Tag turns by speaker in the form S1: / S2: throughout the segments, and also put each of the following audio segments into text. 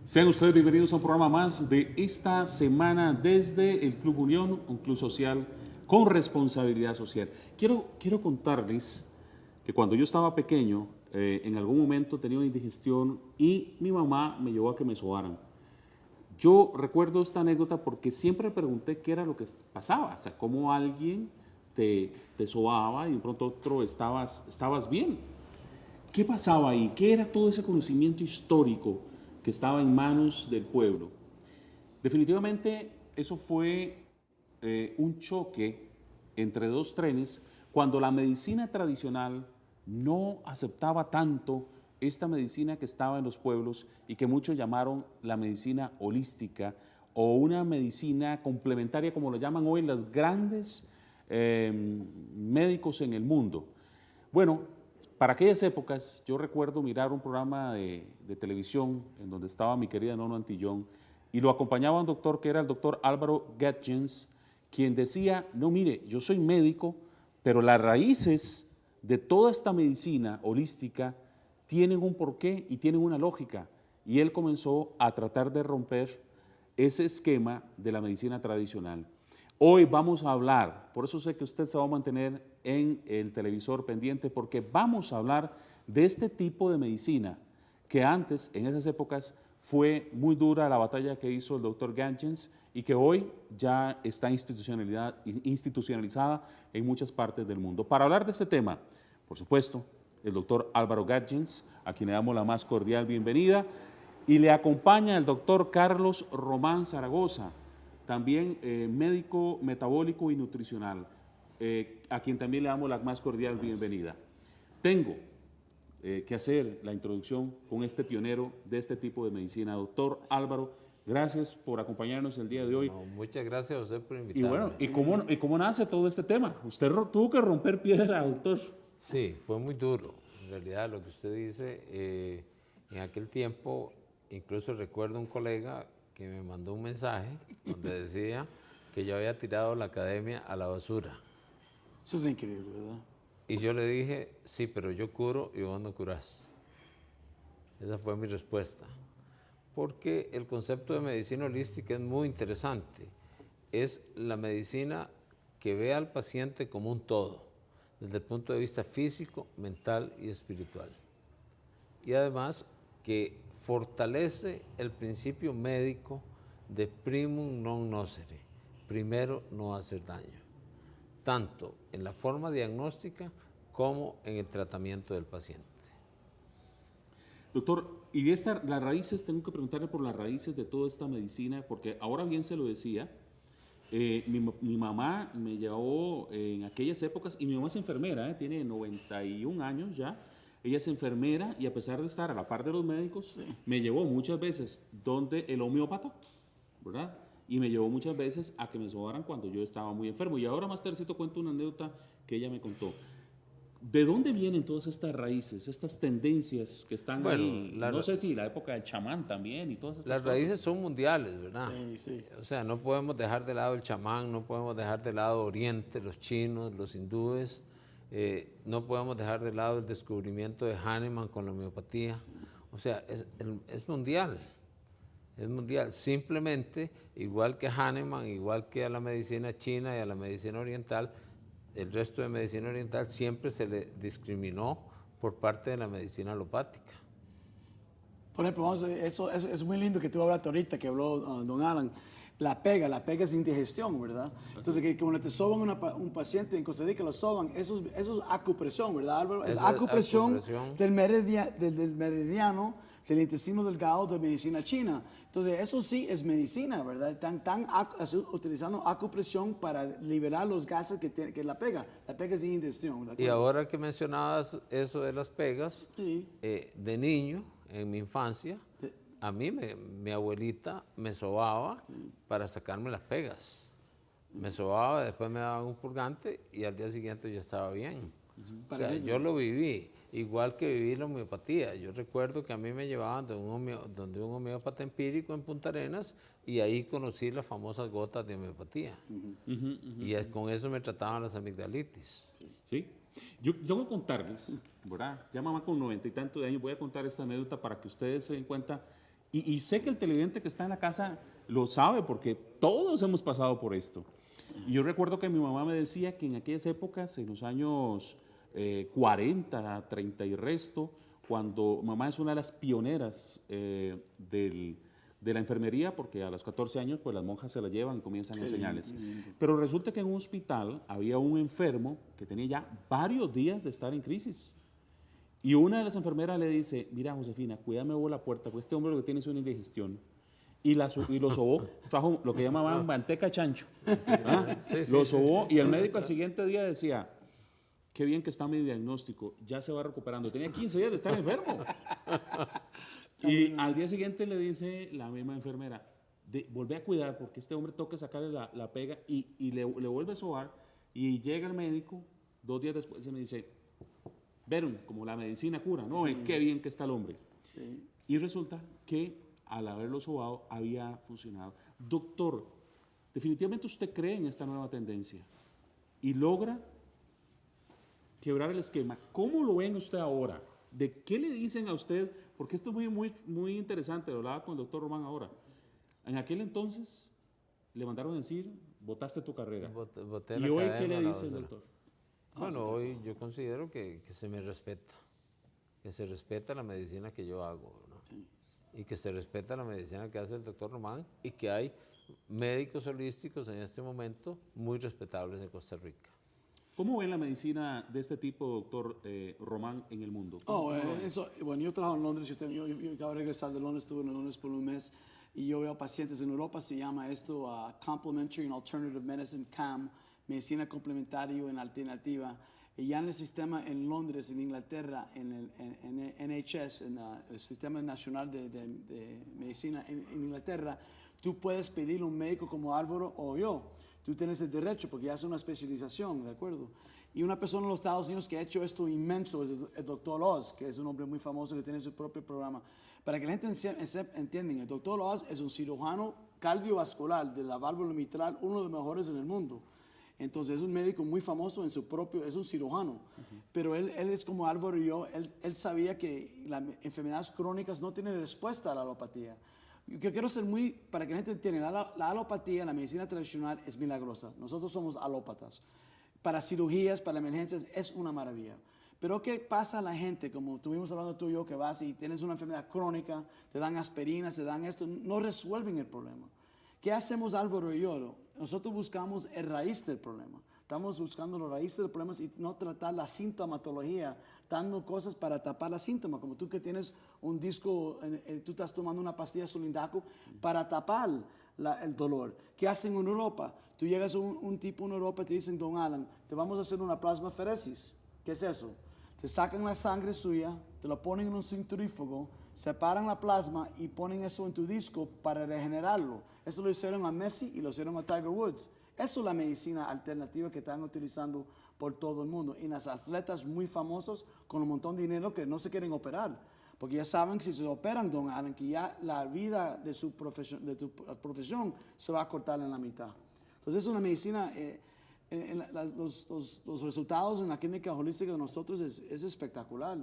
S1: Sean ustedes bienvenidos a un programa más de esta semana desde el Club Unión, un club social con responsabilidad social. Quiero contarles que cuando yo estaba pequeño, en algún momento tenía una indigestión y mi mamá me llevó a que me sobaran. Yo recuerdo esta anécdota porque siempre pregunté qué era lo que pasaba, o sea, cómo alguien te sobaba y de pronto otro estabas bien. ¿Qué pasaba ahí? ¿Qué era todo ese conocimiento histórico que estaba en manos del pueblo? Definitivamente eso fue un choque entre dos trenes cuando la medicina tradicional no aceptaba tanto esta medicina que estaba en los pueblos y que muchos llamaron la medicina holística o una medicina complementaria, como lo llaman hoy los grandes médicos en el mundo. Bueno, para aquellas épocas yo recuerdo mirar un programa de televisión en donde estaba mi querida Nono Antillón y lo acompañaba un doctor que era el doctor Álvaro Gatchens, quien decía, no mire, yo soy médico, pero las raíces de toda esta medicina holística tienen un porqué y tienen una lógica. Y él comenzó a tratar de romper ese esquema de la medicina tradicional. Hoy vamos a hablar, por eso sé que usted se va a mantener en el televisor pendiente, porque vamos a hablar de este tipo de medicina que antes, en esas épocas, fue muy dura la batalla que hizo el doctor Gatchens y que hoy ya está institucionalizada en muchas partes del mundo. Para hablar de este tema, por supuesto, el doctor Álvaro Gatchens, a quien le damos la más cordial bienvenida, y le acompaña el doctor Carlos Román Zaragoza, también médico metabólico y nutricional, a quien también le damos la más cordial bienvenida. Tengo que hacer la introducción con este pionero de este tipo de medicina. Doctor Álvaro, gracias por acompañarnos el día de hoy.
S2: No, muchas gracias a usted por invitarme.
S1: Y bueno, ¿y cómo nace todo este tema? Usted tuvo que romper piedra, doctor.
S2: Sí, fue muy duro. En realidad, lo que usted dice, en aquel tiempo, incluso recuerdo un colega que me mandó un mensaje donde decía que yo había tirado la academia a la basura.
S3: Eso es increíble, ¿verdad?
S2: Y yo le dije, sí, pero yo curo y vos no curás. Esa fue mi respuesta. Porque el concepto de medicina holística es muy interesante. Es la medicina que ve al paciente como un todo, desde el punto de vista físico, mental y espiritual. Y además que fortalece el principio médico de primum non nocere, primero no hacer daño, tanto en la forma diagnóstica como en el tratamiento del paciente.
S1: Doctor, y las raíces, tengo que preguntarle por las raíces de toda esta medicina, porque ahora bien se lo decía, mi mamá me llevó en aquellas épocas, y mi mamá es enfermera, tiene 91 años ya, ella es enfermera y a pesar de estar a la par de los médicos, sí, me llevó muchas veces donde el homeópata, ¿verdad? Y me llevó muchas veces a que me sobaran cuando yo estaba muy enfermo. Y ahora más tardecito cuento una anécdota que ella me contó. ¿De dónde vienen todas estas raíces, estas tendencias que están ahí? No sé si la época del chamán también y todas estas
S2: cosas. Las raíces son mundiales, ¿verdad?
S3: Sí, sí.
S2: O sea, no podemos dejar de lado el chamán, no podemos dejar de lado Oriente, los chinos, los hindúes, no podemos dejar de lado el descubrimiento de Hahnemann con la homeopatía. Sí. O sea, es mundial. Es mundial. Simplemente, igual que Hahnemann, igual que a la medicina china y a la medicina oriental, el resto de medicina oriental siempre se le discriminó por parte de la medicina alopática.
S3: Por ejemplo, eso es muy lindo que tú hablaste ahorita, que habló don Alan. La pega es indigestión, ¿verdad? Entonces, que cuando te soban un paciente en Costa Rica, lo soban, eso es acupresión, ¿verdad, Álvaro? Es acupresión del meridiano, del intestino delgado de medicina china. Entonces, eso sí es medicina, ¿verdad? Están utilizando acupresión para liberar los gases que la pega. La pega es indigestión.
S2: Y ahora que mencionabas eso de las pegas,
S3: sí,
S2: de niño, en mi infancia, a mí mi abuelita me sobaba para sacarme las pegas. Me sobaba, después me daban un purgante y al día siguiente yo estaba bien. O sea, yo lo viví, igual que viví la homeopatía. Yo recuerdo que a mí me llevaban donde un homeópata empírico en Punta Arenas y ahí conocí las famosas gotas de homeopatía. Y con eso me trataban las amigdalitis.
S1: Sí. Yo voy a contarles, ¿verdad? Ya mamá con 90 y tantos de años, voy a contar esta anécdota para que ustedes se den cuenta Y sé que el televidente que está en la casa lo sabe porque todos hemos pasado por esto. Y yo recuerdo que mi mamá me decía que en aquellas épocas, en los años 40, 30 y resto, cuando mamá es una de las pioneras de la enfermería, porque a los 14 años pues las monjas se la llevan y comienzan a enseñarles. Pero resulta que en un hospital había un enfermo que tenía ya varios días de estar en crisis. Y una de las enfermeras le dice, mira Josefina, cuídame vos la puerta, porque este hombre lo que tiene es una indigestión. Y lo sobó, trajo lo que llamaban manteca chancho. ¿Ah? Lo sobó y el médico al siguiente día decía, qué bien que está mi diagnóstico, ya se va recuperando. Tenía 15 días de estar enfermo. Y al día siguiente le dice la misma enfermera, volvé a cuidar porque este hombre toca sacarle la pega y le vuelve a sobar. Y llega el médico, 2 días después, y me dice, vieron, como la medicina cura, ¿no? Qué bien que está el hombre.
S3: Sí.
S1: Y resulta que al haberlo sobado había funcionado. Doctor, definitivamente usted cree en esta nueva tendencia y logra quebrar el esquema. ¿Cómo lo ven usted ahora? ¿De qué le dicen a usted? Porque esto es muy interesante, lo hablaba con el doctor Román ahora. En aquel entonces le mandaron a decir, votaste tu carrera.
S2: Boté
S1: ¿Y
S2: la
S1: hoy
S2: cadena
S1: qué le
S2: a la
S1: dice el
S2: doctora.
S1: doctor?
S2: Bueno, hoy yo considero que se me respeta, que se respeta la medicina que yo hago, ¿no?
S3: Sí.
S2: Y que se respeta la medicina que hace el doctor Román y que hay médicos holísticos en este momento muy respetables en Costa Rica.
S1: ¿Cómo ven la medicina de este tipo, doctor Román, en el mundo?
S3: Bueno, yo trabajo en Londres, yo acabo de regresar de Londres, estuve en Londres por un mes y yo veo pacientes en Europa, se llama esto Complementary and Alternative Medicine, CAM, medicina complementaria en alternativa. Y ya en el sistema en Londres, en Inglaterra, en el NHS, en el Sistema Nacional de Medicina en Inglaterra, tú puedes pedirle a un médico como Álvaro o yo. Tú tienes el derecho porque ya es una especialización, ¿de acuerdo? Y una persona en los Estados Unidos que ha hecho esto inmenso es el doctor Oz, que es un hombre muy famoso que tiene su propio programa. Para que la gente entienda, el doctor Oz es un cirujano cardiovascular de la válvula mitral, uno de los mejores en el mundo. Entonces es un médico muy famoso en su propio, es un cirujano. Pero él es como Álvaro y yo, él sabía que las enfermedades crónicas no tienen respuesta a la alopatía. Yo quiero ser para que la gente entienda, la alopatía, la medicina tradicional es milagrosa. Nosotros somos alópatas. Para cirugías, para emergencias, es una maravilla. Pero ¿qué pasa a la gente? Como estuvimos hablando tú y yo, que vas y tienes una enfermedad crónica, te dan aspirinas, te dan esto, no resuelven el problema. ¿Qué hacemos Álvaro y yo? Nosotros buscamos el raíz del problema. Estamos buscando la raíz del problema y no tratar la sintomatología, dando cosas para tapar la síntoma. Como tú que tienes un disco, tú estás tomando una pastilla Solindaco para tapar el dolor. ¿Qué hacen en Europa? Tú llegas a un tipo en Europa y te dicen, don Alan, te vamos a hacer una plasmaferesis. ¿Qué es eso? Te sacan la sangre suya, te la ponen en un centrífugo, separan la plasma y ponen eso en tu disco para regenerarlo. Eso lo hicieron a Messi y lo hicieron a Tiger Woods. Eso es la medicina alternativa que están utilizando por todo el mundo. Y las atletas muy famosos con un montón de dinero que no se quieren operar. Porque ya saben que si se operan, don Alan, que ya la vida de tu profesión se va a cortar en la mitad. Entonces es una medicina... los resultados en la clínica holística de nosotros es espectacular.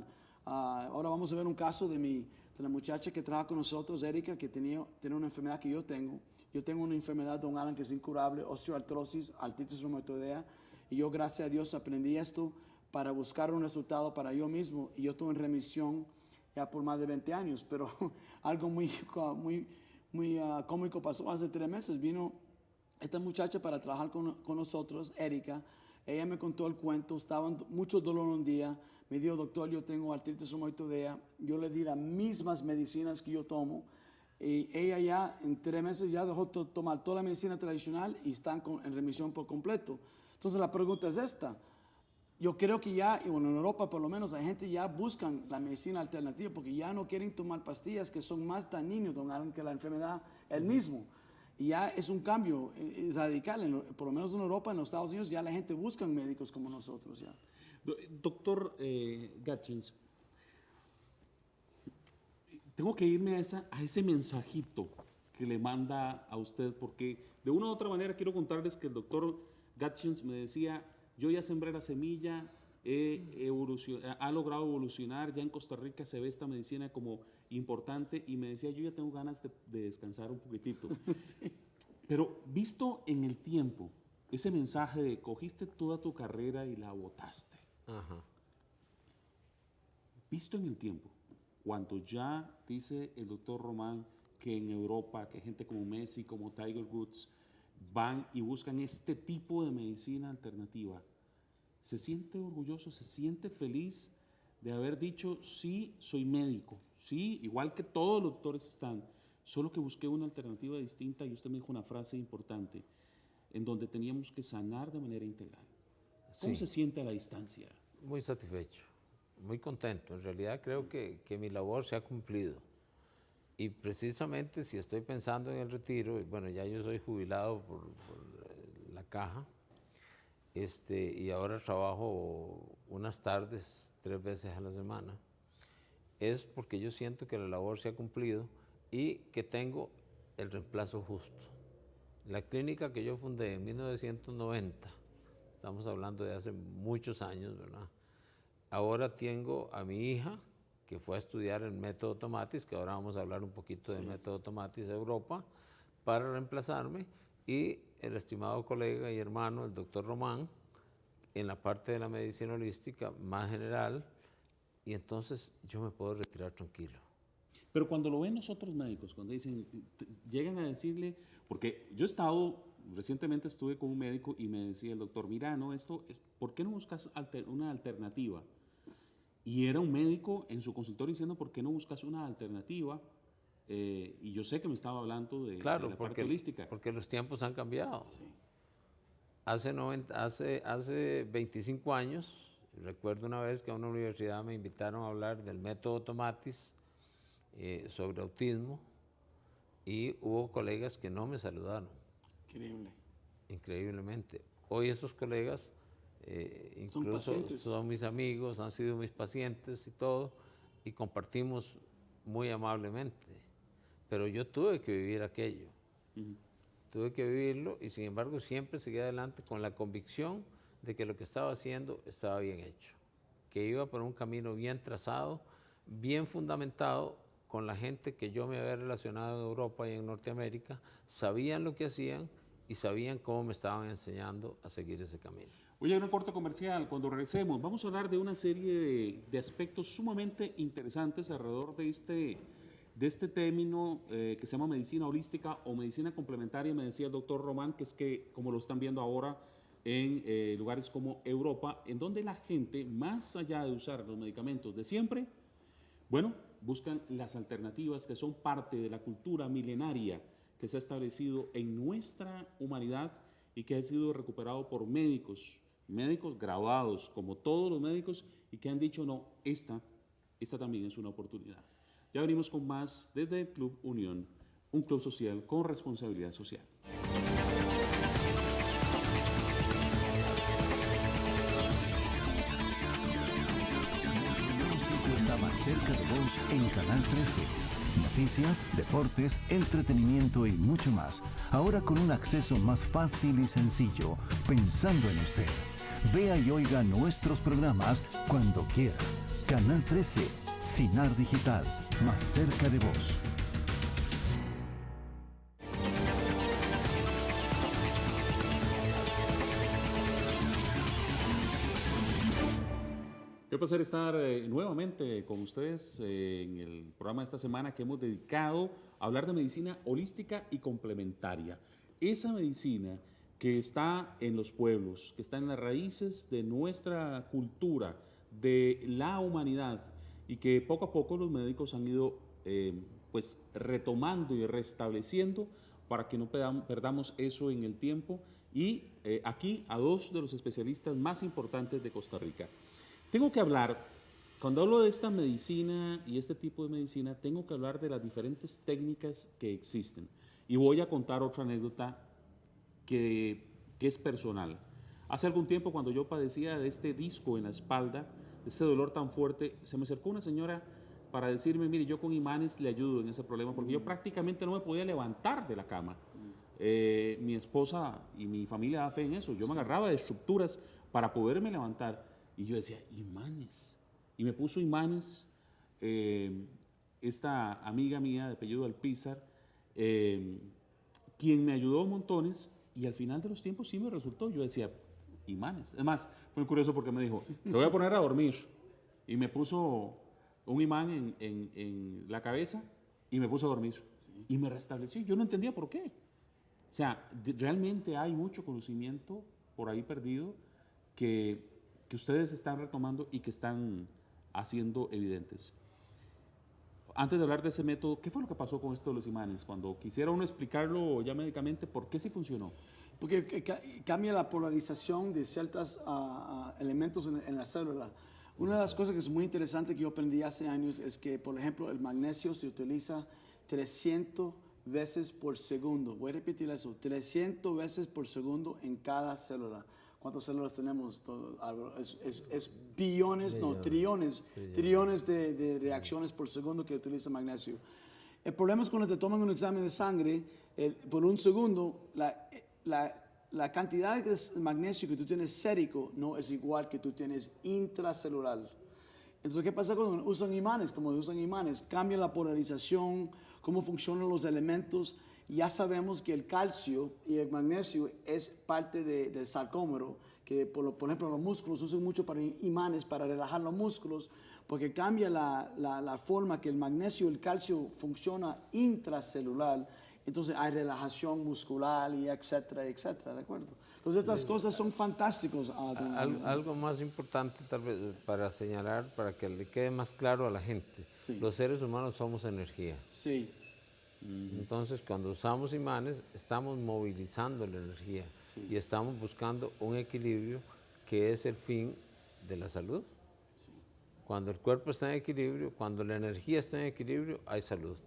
S3: Ahora vamos a ver un caso de la muchacha que trabaja con nosotros, Erika, que tiene una enfermedad que yo tengo. Yo tengo una enfermedad, don Alan, que es incurable, osteoartrosis, artritis reumatoidea. Y yo, gracias a Dios, aprendí esto para buscar un resultado para yo mismo. Y yo estuve en remisión ya por más de 20 años. Pero algo muy cómico pasó hace 3 meses. Vino esta muchacha para trabajar con nosotros, Erika. Ella me contó el cuento, estaba mucho dolor un día. Me dijo, doctor, yo tengo artritis reumatoidea. Yo le di las mismas medicinas que yo tomo. Y ella ya en 3 meses ya dejó tomar toda la medicina tradicional y están en remisión por completo. Entonces la pregunta es esta. Yo creo que ya, y bueno, en Europa por lo menos, la gente ya buscan la medicina alternativa porque ya no quieren tomar pastillas que son más dañinas, don Alan, que la enfermedad el mismo. Y ya es un cambio radical, por lo menos en Europa, en los Estados Unidos, ya la gente busca médicos como nosotros. Ya.
S1: Doctor Gatchins, tengo que irme a ese mensajito que le manda a usted, porque de una u otra manera quiero contarles que el doctor Gatchins me decía, yo ya sembré la semilla, ha logrado evolucionar, ya en Costa Rica se ve esta medicina como importante y me decía, yo ya tengo ganas de descansar un poquitito. Sí. Pero visto en el tiempo, ese mensaje de cogiste toda tu carrera y la botaste.
S2: Ajá.
S1: Visto en el tiempo, cuando ya dice el doctor Román que en Europa, que gente como Messi, como Tiger Woods, van y buscan este tipo de medicina alternativa, ¿se siente orgulloso, se siente feliz de haber dicho, sí, soy médico, sí, igual que todos los doctores están, solo que busqué una alternativa distinta y usted me dijo una frase importante, en donde teníamos que sanar de manera integral? ¿Cómo se siente a la distancia?
S2: Muy satisfecho, muy contento. En realidad creo que mi labor se ha cumplido. Y precisamente si estoy pensando en el retiro, bueno, ya yo soy jubilado por la caja, y ahora trabajo unas tardes, 3 veces a la semana, es porque yo siento que la labor se ha cumplido y que tengo el reemplazo justo. La clínica que yo fundé en 1990, estamos hablando de hace muchos años, ¿verdad? Ahora tengo a mi hija, que fue a estudiar el método Tomatis, que ahora vamos a hablar un poquito del método Tomatis de Europa, para reemplazarme, y el estimado colega y hermano, el doctor Román, en la parte de la medicina holística más general, y entonces yo me puedo retirar tranquilo.
S1: Pero cuando lo ven los otros médicos, cuando dicen, llegan a decirle, porque yo he estado, recientemente estuve con un médico y me decía el doctor, mira, no, esto es, ¿por qué no buscas una alternativa? Y era un médico en su consultorio diciendo, ¿por qué no buscas una alternativa? Y yo sé que me estaba hablando de la parte holística.
S2: Porque los tiempos han cambiado.
S3: Sí.
S2: Hace 25 años, recuerdo una vez que a una universidad me invitaron a hablar del método Tomatis sobre autismo, y hubo colegas que no me saludaron.
S3: Increíble.
S2: Increíblemente. Hoy esos colegas incluso son mis amigos, han sido mis pacientes y todo, y compartimos muy amablemente. Pero yo tuve que vivir aquello. Tuve que vivirlo, y sin embargo siempre seguí adelante con la convicción de que lo que estaba haciendo estaba bien hecho, que iba por un camino bien trazado, bien fundamentado, con la gente que yo me había relacionado en Europa y en Norteamérica, sabían lo que hacían y sabían cómo me estaban enseñando a seguir ese camino.
S1: Oye, una corte comercial. Cuando regresemos, vamos a hablar de una serie de aspectos sumamente interesantes alrededor de este término que se llama medicina holística o medicina complementaria. Me decía el doctor Román, que es que, como lo están viendo ahora en lugares como Europa, en donde la gente, más allá de usar los medicamentos de siempre, bueno, buscan las alternativas que son parte de la cultura milenaria que se ha establecido en nuestra humanidad y que ha sido recuperado por médicos graduados como todos los médicos, y que han dicho, no, esta también es una oportunidad. Ya venimos con más desde el Club Unión, un club social con responsabilidad social.
S4: Está más cerca de vos en Canal 13. Noticias, deportes, entretenimiento y mucho más. Ahora con un acceso más fácil y sencillo, pensando en usted. Vea y oiga nuestros programas cuando quiera. Canal 13, Sinar Digital, más cerca de vos.
S1: Qué placer estar nuevamente con ustedes en el programa de esta semana que hemos dedicado a hablar de medicina holística y complementaria. Esa medicina que está en los pueblos, que está en las raíces de nuestra cultura, de la humanidad, y que poco a poco los médicos han ido pues retomando y restableciendo para que no perdamos eso en el tiempo. Y aquí a dos de los especialistas más importantes de Costa Rica. Tengo que hablar, cuando hablo de esta medicina y este tipo de medicina, tengo que hablar de las diferentes técnicas que existen. Y voy a contar otra anécdota que es personal. Hace algún tiempo, cuando yo padecía de este disco en la espalda, de este dolor tan fuerte, se me acercó una señora para decirme, mire, yo con imanes le ayudo en ese problema, porque yo prácticamente no me podía levantar de la cama. Mi esposa y mi familia da fe en eso. Yo me agarraba de estructuras para poderme levantar. Y yo decía, imanes. Y me puso imanes. Esta amiga mía de apellido Alpizar, quien me ayudó montones, y al final de los tiempos sí me resultó. Yo decía, imanes. Además, fue curioso porque me dijo, te voy a poner a dormir. Y me puso un imán en la cabeza y me puso a dormir. Y me restableció. Yo no entendía por qué. O sea, realmente hay mucho conocimiento por ahí perdido que ustedes están retomando y que están haciendo evidentes. Antes de hablar de ese método, ¿qué fue lo que pasó con esto de los imanes? Cuando quisiera uno explicarlo ya médicamente, ¿por qué sí funcionó?
S3: Porque cambia la polarización de ciertos elementos en la célula. Una de las cosas que es muy interesante que yo aprendí hace años es que, por ejemplo, el magnesio se utiliza 300 veces por segundo. Voy a repetir eso, 300 veces por segundo en cada célula. ¿Cuántas células tenemos? Es billones, no, trillones de reacciones por segundo que utiliza magnesio. El problema es cuando te toman un examen de sangre, por un segundo, la cantidad de magnesio que tú tienes sérico no es igual que tú tienes intracelular. Entonces, ¿qué pasa cuando usan imanes? Como usan imanes, cambia la polarización, cómo funcionan los elementos. Ya sabemos que el calcio y el magnesio es parte del sarcómero, que por ejemplo los músculos usan mucho para imanes, para relajar los músculos, porque cambia la forma que el magnesio y el calcio funciona intracelular. Entonces hay relajación muscular y etcétera, etcétera, ¿de acuerdo? Entonces estas cosas son fantásticas.
S2: Algo más importante tal vez para señalar, para que le quede más claro a la gente.
S3: Sí.
S2: Los seres humanos somos energía.
S3: Sí.
S2: Entonces, cuando usamos imanes, estamos movilizando la energía y estamos buscando un equilibrio que es el fin de la salud. Cuando el cuerpo está en equilibrio, cuando la energía está en equilibrio, hay salud.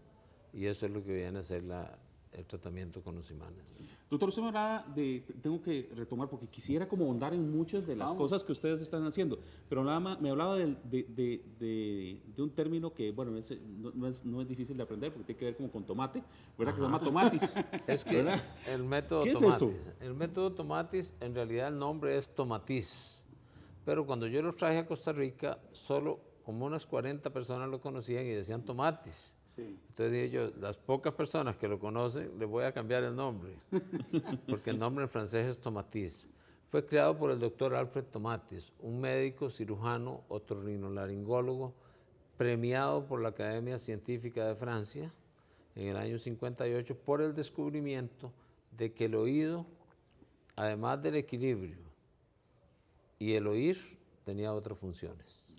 S2: Y eso es lo que viene a ser el tratamiento con los imanes.
S1: Doctor, usted me hablaba tengo que retomar porque quisiera como ahondar en muchas de las cosas que ustedes están haciendo, pero me hablaba de un término que, bueno, no es difícil de aprender porque tiene que ver como con tomate, ¿verdad? Que se llama tomatis.
S2: Es que
S1: ¿verdad?
S2: el método
S1: ¿Qué es
S2: tomatis.
S1: esto?
S2: El método tomatis, en realidad el nombre es tomatis, pero cuando yo lo traje a Costa Rica, solo como unas 40 personas lo conocían y decían tomatis.
S3: Sí.
S2: Entonces dije yo, las pocas personas que lo conocen, les voy a cambiar el nombre, porque el nombre en francés es tomatis. Fue creado por el doctor Alfred Tomatis, un médico cirujano otorrinolaringólogo premiado por la Academia Científica de Francia en el año 58 por el descubrimiento de que el oído, además del equilibrio y el oír, tenía otras funciones.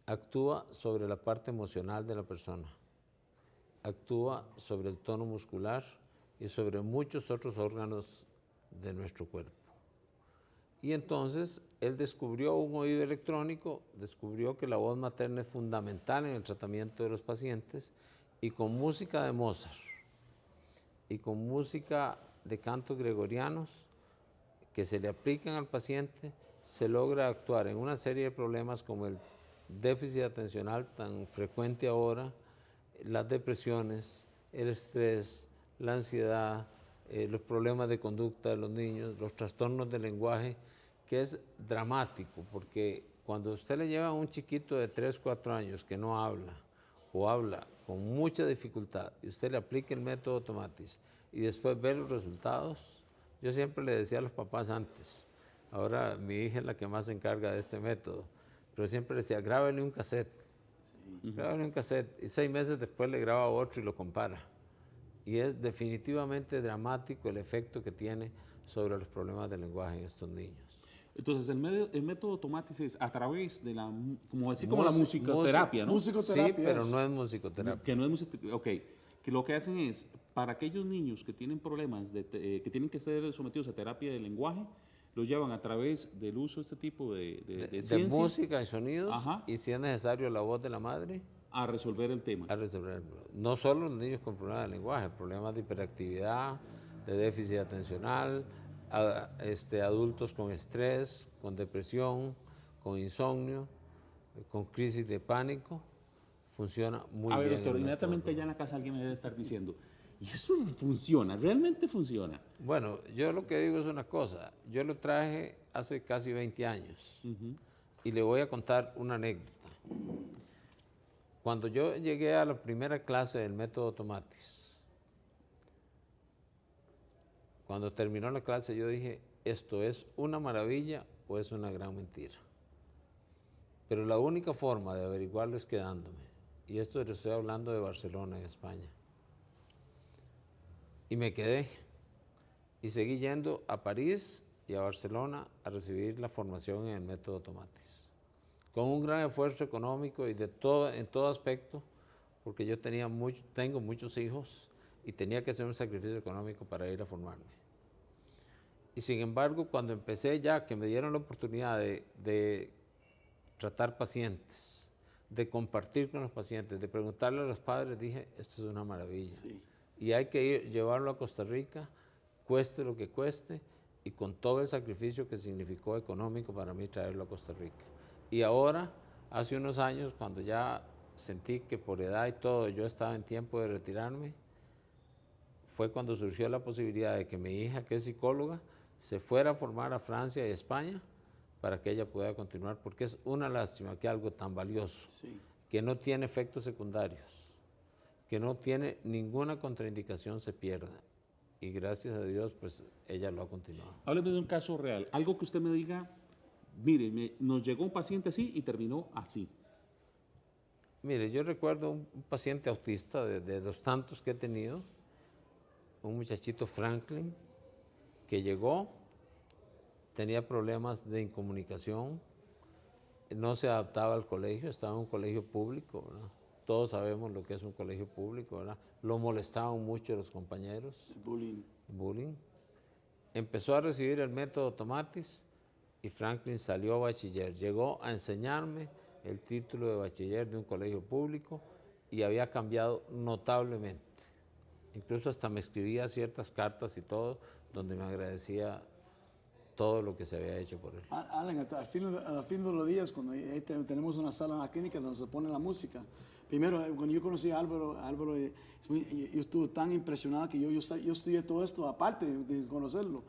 S2: Actúa sobre la parte emocional de la persona, actúa sobre el tono muscular y sobre muchos otros órganos de nuestro cuerpo. Y entonces él descubrió un oído electrónico, descubrió que la voz materna es fundamental en el tratamiento de los pacientes, y con música de Mozart y con música de cantos gregorianos que se le aplican al paciente, se logra actuar en una serie de problemas como el déficit atencional tan frecuente ahora, las depresiones, el estrés, la ansiedad, los problemas de conducta de los niños, los trastornos del lenguaje, que es dramático, porque cuando usted le lleva a un chiquito de 3, 4 años que no habla, o habla con mucha dificultad, y usted le aplica el método Tomatis, y después ve los resultados, yo siempre le decía a los papás antes, ahora mi hija es la que más se encarga de este método, pero siempre le decía, grábele un cassette, grábele un cassette, y 6 meses después le graba otro y lo compara. Y es definitivamente dramático el efecto que tiene sobre los problemas del lenguaje en estos niños.
S1: Entonces, el método Tomatis es a través de la, como decir, como la musicoterapia, ¿no?
S3: Musicoterapia.
S2: Sí, pero no es musicoterapia.
S1: Que no es musicoterapia, ok. Que lo que hacen es, para aquellos niños que tienen problemas, que tienen que ser sometidos a terapia de lenguaje, los llevan a través del uso de este tipo de ciencias
S2: música y sonidos,
S1: Ajá.
S2: y si es necesario la voz de la madre,
S1: a resolver el tema.
S2: a resolver. No solo los niños con problemas de lenguaje, problemas de hiperactividad, de déficit atencional, adultos con estrés, con depresión, con insomnio, con crisis de pánico, funciona muy bien.
S1: A ver,
S2: el
S1: doctor,
S2: método.
S1: inmediatamente ya en la casa alguien me debe estar diciendo, ¿y eso funciona? ¿Realmente funciona?
S2: Bueno, yo lo que digo es una cosa, yo lo traje hace casi 20 años Y le voy a contar una anécdota. Cuando yo llegué a la primera clase del método Tomatis, cuando terminó la clase yo dije, ¿esto es una maravilla o es una gran mentira? Pero la única forma de averiguarlo es quedándome. Y esto le estoy hablando de Barcelona, en España. Y me quedé. Y seguí yendo a París y a Barcelona a recibir la formación en el método Tomatis. Con un gran esfuerzo económico y en todo aspecto, porque yo tengo muchos hijos y tenía que hacer un sacrificio económico para ir a formarme. Y sin embargo, cuando empecé ya, que me dieron la oportunidad de tratar pacientes, de compartir con los pacientes, de preguntarle a los padres, dije, esto es una maravilla.
S3: Sí.
S2: Y hay que llevarlo a Costa Rica, cueste lo que cueste, y con todo el sacrificio que significó económico para mí traerlo a Costa Rica. Y ahora, hace unos años, cuando ya sentí que por edad y todo, yo estaba en tiempo de retirarme, fue cuando surgió la posibilidad de que mi hija, que es psicóloga, se fuera a formar a Francia y España para que ella pueda continuar, porque es una lástima que algo tan valioso,
S3: Sí.
S2: que no tiene efectos secundarios, que no tiene ninguna contraindicación, se pierda. Y gracias a Dios, pues ella lo ha continuado.
S1: Hábleme de un caso real, algo que usted me diga, mire, nos llegó un paciente así y terminó así.
S2: Mire, yo recuerdo un paciente autista de los tantos que he tenido, un muchachito Franklin, que llegó, tenía problemas de incomunicación, no se adaptaba al colegio, estaba en un colegio público, ¿verdad? Todos sabemos lo que es un colegio público, ¿verdad? Lo molestaban mucho los compañeros.
S3: El bullying.
S2: Bullying. Empezó a recibir el método Tomatis y Franklin salió a bachiller. Llegó a enseñarme el título de bachiller de un colegio público y había cambiado notablemente. Incluso hasta me escribía ciertas cartas y todo, donde me agradecía todo lo que se había hecho por él.
S3: Alan, al fin de los días, cuando tenemos una sala en la clínica donde se pone la música, primero, cuando yo conocí a Álvaro, yo estuve tan impresionado que yo estudié todo esto, aparte de conocerlo.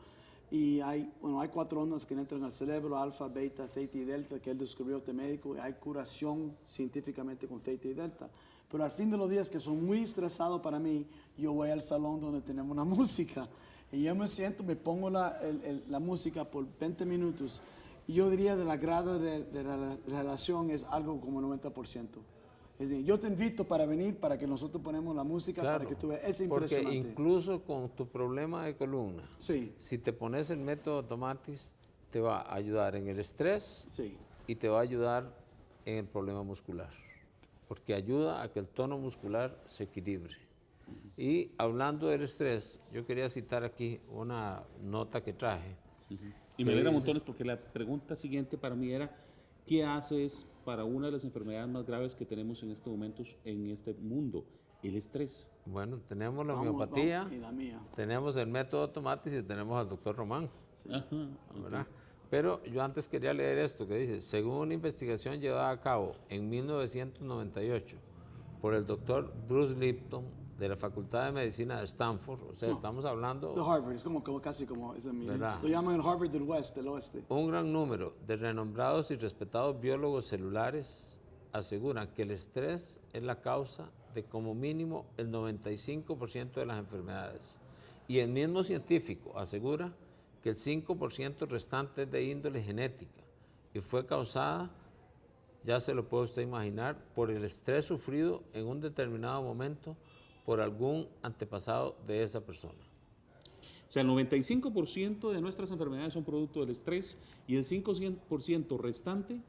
S3: Y hay 4 ondas que entran al cerebro, alfa, beta, theta y delta, que él descubrió este médico, y hay curación científicamente con theta y delta. Pero al fin de los días, que son muy estresados para mí, yo voy al salón donde tenemos una música. Y yo me siento, me pongo la música por 20 minutos. Y yo diría de la grada de la relación es algo como 90%. Es decir, yo te invito para venir, para que nosotros ponemos la música,
S2: Claro,
S3: para que tú veas. Es impresionante.
S2: porque incluso con tu problema de columna,
S3: Sí,
S2: si te pones el método Tomatis, te va a ayudar en el estrés
S3: sí.
S2: y te va a ayudar en el problema muscular, porque ayuda a que el tono muscular se equilibre. Y hablando del estrés, yo quería citar aquí una nota que traje.
S1: Y me alegra montones porque la pregunta siguiente para mí era, ¿qué haces para una de las enfermedades más graves que tenemos en estos momentos en este mundo? El estrés.
S2: Bueno, tenemos la
S3: Vamos,
S2: homeopatía,
S3: y la mía.
S2: tenemos el método Tomatis y tenemos al doctor Román.
S1: Ajá,
S2: ¿Verdad? Pero yo antes quería leer esto que dice, según una investigación llevada a cabo en 1998 por el doctor Bruce Lipton de la Facultad de Medicina de Stanford, o sea, estamos hablando
S3: De Harvard, es como casi como ese mismo.
S2: ¿Verdad?
S3: Lo llaman el Harvard del oeste.
S2: un gran número de renombrados y respetados biólogos celulares aseguran que el estrés es la causa de como mínimo el 95% de las enfermedades. Y el mismo científico asegura que el 5% restante es de índole genética y fue causada, ya se lo puede usted imaginar, por el estrés sufrido en un determinado momento por algún antepasado de esa persona.
S1: O sea, el 95% de nuestras enfermedades son producto del estrés y el 5% restante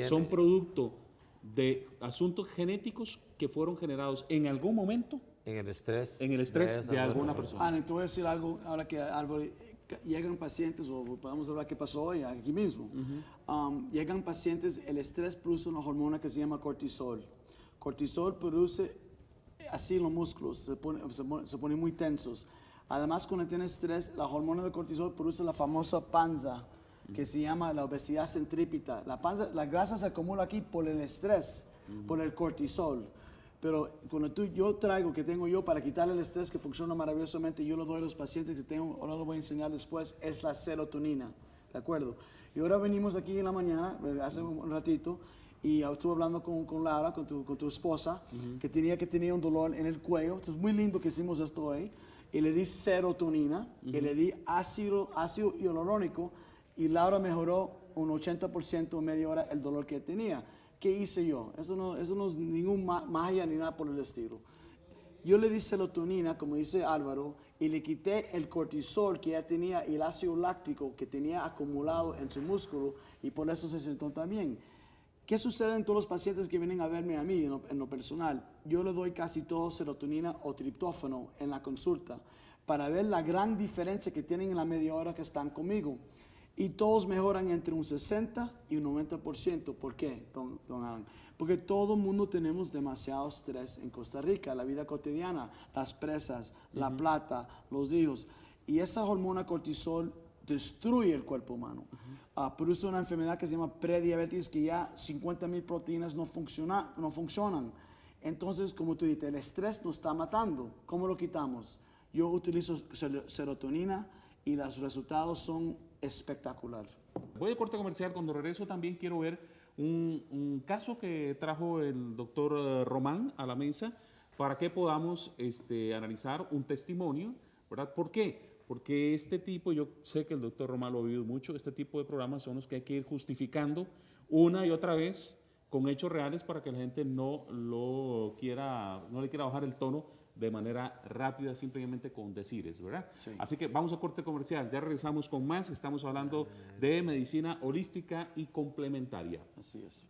S1: son producto de asuntos genéticos que fueron generados en algún momento
S2: En el estrés
S1: de alguna persona.
S3: Te voy a decir algo, ahora que Álvaro, llegan pacientes, o podemos hablar qué pasó hoy aquí mismo. Llegan pacientes, el estrés produce una hormona que se llama cortisol. Cortisol produce así los músculos, se ponen muy tensos. Además, cuando tiene estrés, la hormona de cortisol produce la famosa panza, que se llama la obesidad centrípeta. La grasa se acumula aquí por el estrés, por el cortisol. Pero cuando yo traigo, que tengo yo para quitarle el estrés, que funciona maravillosamente, yo lo doy a los pacientes que tengo, ahora lo voy a enseñar después, es la serotonina, ¿de acuerdo? Y ahora venimos aquí en la mañana, hace un ratito, y estuve hablando con Laura, con tu esposa, que tenía un dolor en el cuello. Entonces, muy lindo que hicimos esto hoy. Y le di serotonina, y le di ácido hialurónico, y Laura mejoró un 80% en media hora el dolor que tenía. ¿Qué hice yo? Eso no es ningún magia ni nada por el estilo. Yo le di serotonina, como dice Álvaro, y le quité el cortisol que ya tenía y el ácido láctico que tenía acumulado en su músculo, y por eso se sentó también. ¿Qué sucede en todos los pacientes que vienen a verme a mí en lo personal? Yo le doy casi todo serotonina o triptófano en la consulta para ver la gran diferencia que tienen en la media hora que están conmigo. Y todos mejoran entre un 60 y un 90%. ¿Por qué, don Alan? Porque todo el mundo tenemos demasiado estrés en Costa Rica, la vida cotidiana, las presas, la plata, los hijos. Y esa hormona cortisol destruye el cuerpo humano. Produce una enfermedad que se llama prediabetes, que ya 50,000 proteínas no funcionan. Entonces, como tú dices, el estrés nos está matando. ¿Cómo lo quitamos? Yo utilizo serotonina y los resultados son espectaculares.
S1: Voy de corte comercial. Cuando regreso también quiero ver un caso que trajo el doctor Román a la mesa para que podamos analizar un testimonio, ¿verdad? ¿Por qué? Porque este tipo, yo sé que el doctor Román lo ha vivido mucho, este tipo de programas son los que hay que ir justificando una y otra vez con hechos reales para que la gente no le quiera bajar el tono de manera rápida, simplemente con decires, ¿verdad?
S3: Sí.
S1: Así que vamos a corte comercial, ya regresamos con más, estamos hablando de medicina holística y complementaria.
S3: Así es.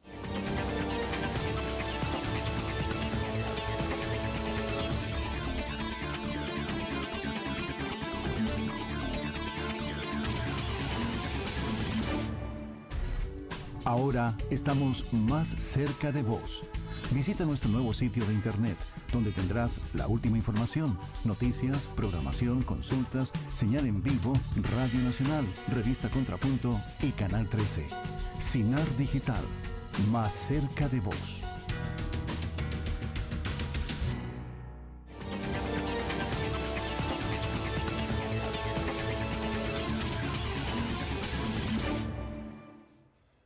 S4: Ahora estamos más cerca de vos. Visita nuestro nuevo sitio de internet, donde tendrás la última información, noticias, programación, consultas, señal en vivo, Radio Nacional, Revista Contrapunto y Canal 13. Sinar Digital, más cerca de vos.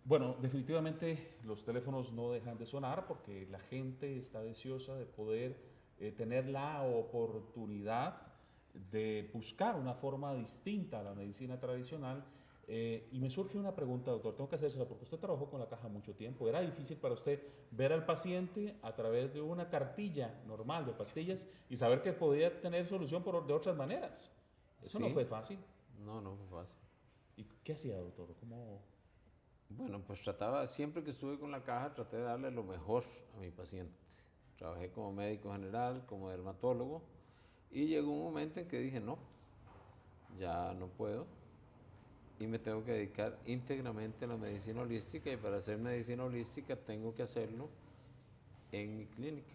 S1: Bueno, definitivamente los teléfonos no dejan de sonar porque la gente está deseosa de poder tener la oportunidad de buscar una forma distinta a la medicina tradicional. Y me surge una pregunta, doctor, tengo que hacérsela porque usted trabajó con la caja mucho tiempo. ¿Era difícil para usted ver al paciente a través de una cartilla normal de pastillas y saber que podía tener solución de otras maneras? Eso no
S2: Sí.
S1: fue fácil.
S2: No, no fue fácil.
S1: ¿Y qué hacía, doctor? ¿Cómo?
S2: Bueno, pues siempre que estuve con la caja, traté de darle lo mejor a mi paciente. Trabajé como médico general, como dermatólogo, y llegó un momento en que dije, no, ya no puedo, y me tengo que dedicar íntegramente a la medicina holística, y para hacer medicina holística tengo que hacerlo en mi clínica.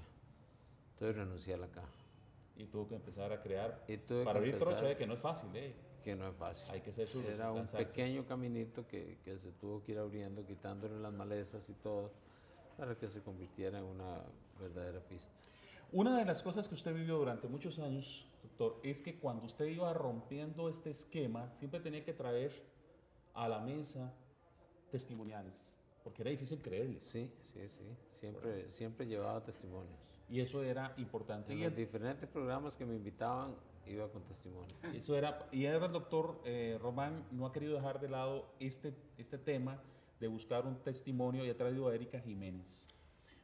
S2: Entonces renuncié a la caja.
S1: Y tuvo que empezar a crear
S2: Y tuve
S1: para
S2: que
S1: abrir
S2: empezar-
S1: trocha, que no es fácil,
S2: Que no es fácil.
S1: Hay que hacer su
S2: Era un
S1: cansancio.
S2: pequeño caminito que se tuvo que ir abriendo, quitándole las malezas y todo, para que se convirtiera en una verdadera pista.
S1: Una de las cosas que usted vivió durante muchos años, doctor, es que cuando usted iba rompiendo este esquema, siempre tenía que traer a la mesa testimoniales, porque era difícil creerles.
S2: Sí. Siempre llevaba testimonios.
S1: Y eso era importante.
S2: En
S1: Y
S2: los diferentes programas que me invitaban, iba con testimonio.
S1: eso era, y ahora el doctor Román no ha querido dejar de lado este tema de buscar un testimonio y ha traído a Erika Jiménez.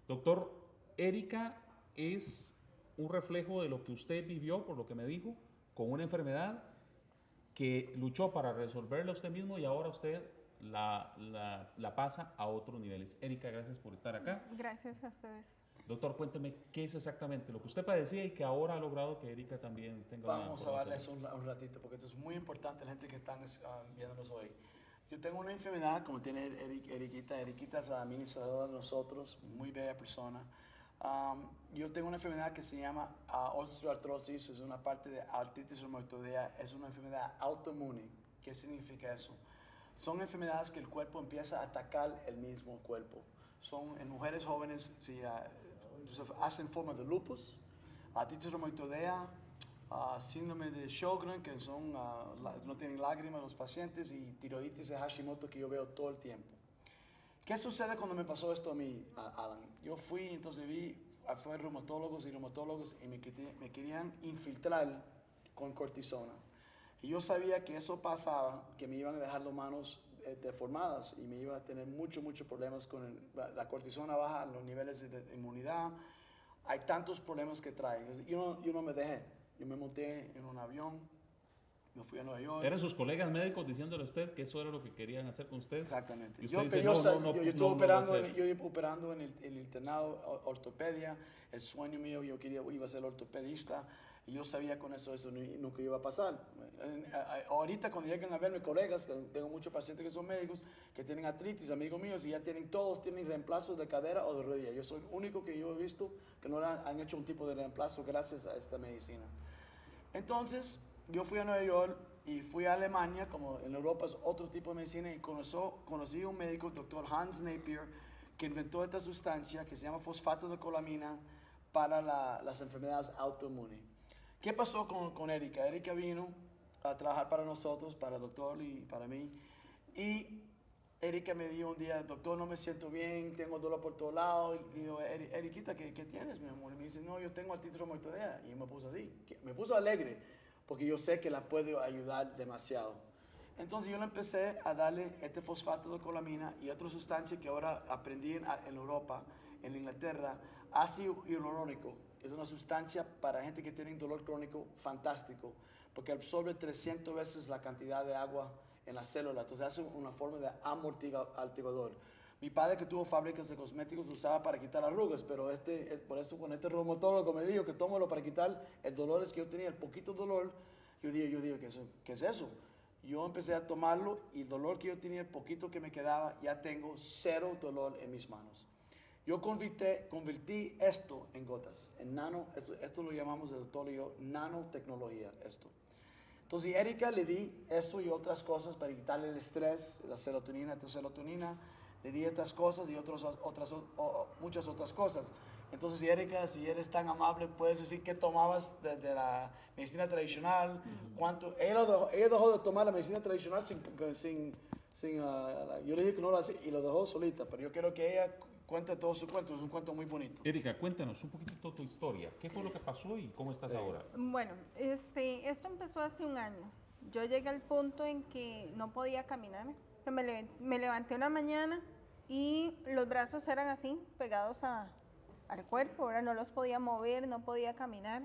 S1: Doctor, Erika es un reflejo de lo que usted vivió, por lo que me dijo, con una enfermedad que luchó para resolverla usted mismo y ahora usted la pasa a otros niveles. Erika, gracias por estar acá.
S5: Gracias a ustedes.
S1: Doctor, cuénteme qué es exactamente lo que usted padecía y que ahora ha logrado que Erika también tenga una
S3: Vamos a
S1: información.
S3: darles un ratito, porque esto es muy importante, la gente que están viéndonos hoy. Yo tengo una enfermedad, como tiene Eriquita. Eriquita es administradora de nosotros, muy bella persona. Yo tengo una enfermedad que se llama osteoartrosis, es una parte de artritis reumatoidea, es una enfermedad autoinmune. ¿Qué significa eso? Son enfermedades que el cuerpo empieza a atacar el mismo cuerpo. Son en mujeres jóvenes, se hacen forma de lupus, artritis reumatoidea, síndrome de Sjögren, que son, no tienen lágrimas los pacientes, y tiroiditis de Hashimoto, que yo veo todo el tiempo. ¿Qué sucede cuando me pasó esto a mí, Alan? Yo fui, entonces fue reumatólogos y me querían infiltrar con cortisona. Y yo sabía que eso pasaba, que me iban a dejar las manos deformadas y me iba a tener muchos problemas con la cortisona baja, los niveles de inmunidad. Hay tantos problemas que trae. Yo no me dejé. Yo me monté en un avión, me fui a Nueva York.
S1: ¿Eran sus colegas médicos diciéndole a usted que eso era lo que querían hacer con usted?
S3: Exactamente.
S1: Y
S3: Yo
S1: usted dice,
S3: estuve operando en el internado ortopedia. El sueño mío, iba a ser ortopedista. Y yo sabía con eso nunca iba a pasar. Ahorita cuando llegan a verme colegas, que tengo muchos pacientes que son médicos, que tienen artritis, amigos míos, y ya todos tienen reemplazo de cadera o de rodilla. Yo soy el único que yo he visto que no han hecho un tipo de reemplazo gracias a esta medicina. Entonces, yo fui a Nueva York y fui a Alemania, como en Europa es otro tipo de medicina, y conocí a un médico, el doctor Hans Napier, que inventó esta sustancia que se llama fosfato de colamina para las enfermedades autoinmunes. ¿Qué pasó con Erika? Erika vino a trabajar para nosotros, para el doctor y para mí, y Erika me dijo un día, doctor, no me siento bien, tengo dolor por todos lados. Y digo, Eriquita, ¿qué tienes, mi amor? Y me dice, no, yo tengo artritis reumatoidea. Y yo me puse así, me puso alegre, porque yo sé que la puedo ayudar demasiado. Entonces yo le empecé a darle este fosfato de colamina y otra sustancia que ahora aprendí en Europa, en Inglaterra, ácido hialurónico. Es una sustancia para gente que tiene dolor crónico fantástico, porque absorbe 300 veces la cantidad de agua en la célula, entonces hace una forma de amortiguador. Mi padre, que tuvo fábricas de cosméticos, lo usaba para quitar arrugas, pero por eso con este reumatólogo me dijo que tómalo para quitar el dolor que yo tenía, el poquito dolor. Yo dije, ¿qué es eso? Yo empecé a tomarlo y el dolor que yo tenía, el poquito que me quedaba, ya tengo 0 dolor en mis manos. Yo convertí esto en gotas, en nano, esto lo llamamos el doctor y yo, nanotecnología, esto. Entonces, a Erika le di eso y otras cosas para quitarle el estrés, la serotonina, le di estas cosas y muchas otras cosas. Entonces, Erika, si eres tan amable, puedes decir qué tomabas de la medicina tradicional, cuánto. Ella dejó de tomar la medicina tradicional yo le dije que no lo hacía y lo dejó solita, pero yo quiero que ella cuente todo su cuento, es un cuento muy bonito.
S1: Erika, cuéntanos un poquito tu historia. ¿Qué fue lo que pasó y cómo estás ahora?
S5: Bueno, esto empezó hace un año. Yo llegué al punto en que no podía caminar. Me levanté una mañana y los brazos eran así, pegados al cuerpo, ahora no los podía mover, no podía caminar.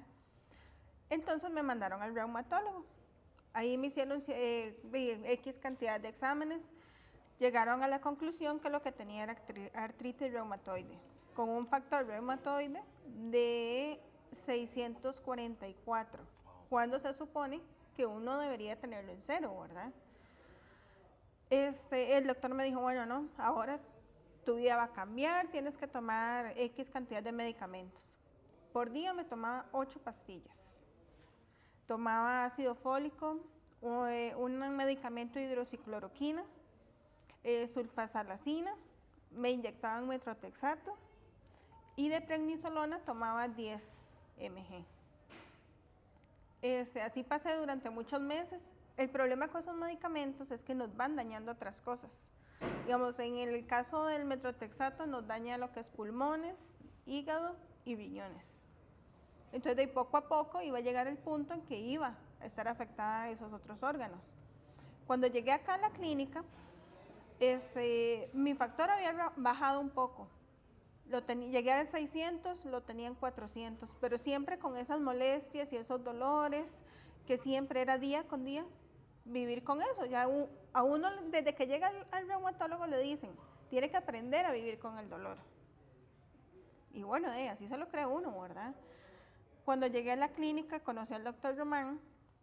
S5: Entonces me mandaron al reumatólogo. Ahí me hicieron X cantidad de exámenes. Llegaron a la conclusión que lo que tenía era artritis reumatoide, con un factor reumatoide de 644, cuando se supone que uno debería tenerlo en 0, ¿verdad? El doctor me dijo, bueno, no, ahora tu vida va a cambiar, tienes que tomar X cantidad de medicamentos. Por día me tomaba 8 pastillas. Tomaba ácido fólico, un medicamento de hidroxicloroquina, sulfasalacina, me inyectaban metrotexato y de prednisolona tomaba 10 mg. Así pasé durante muchos meses. El problema con esos medicamentos es que nos van dañando otras cosas. Digamos, en el caso del metrotexato nos daña lo que es pulmones, hígado y riñones. Entonces, de poco a poco iba a llegar el punto en que iba a estar afectada a esos otros órganos. Cuando llegué acá a la clínica, mi factor había bajado un poco. Llegué a 600, lo tenía en 400, pero siempre con esas molestias y esos dolores, que siempre era día con día vivir con eso. Ya a uno, desde que llega al reumatólogo, le dicen, tiene que aprender a vivir con el dolor. Y bueno, así se lo cree uno, ¿verdad? Cuando llegué a la clínica, conocí al doctor Román,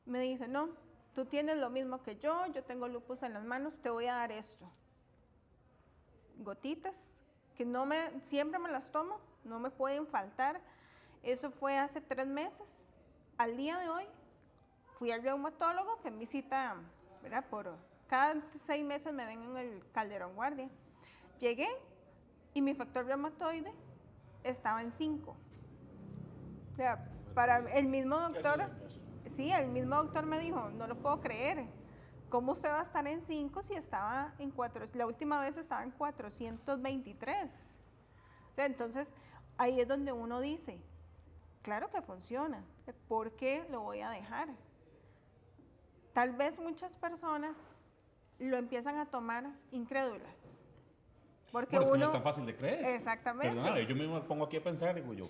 S5: me dice, no, tú tienes lo mismo que yo tengo lupus en las manos, te voy a dar esto. Gotitas, que siempre me las tomo, no me pueden faltar. Eso fue hace 3 meses. Al día de hoy, fui al reumatólogo, que en visita, ¿verdad? Cada 6 meses me ven en el Calderón Guardia. Llegué y mi factor reumatoide estaba en 5. O sea, para el mismo doctor, sí, el mismo doctor me dijo, no lo puedo creer. ¿Cómo usted va a estar en 5 si estaba en 4? La última vez estaba en 423. O sea, entonces, ahí es donde uno dice, claro que funciona, ¿por qué lo voy a dejar? Tal vez muchas personas lo empiezan a tomar incrédulas. Porque
S1: Bueno, es que
S5: uno,
S1: no es tan fácil de creer.
S5: Exactamente.
S1: Perdóname, yo mismo me pongo aquí a pensar, digo yo.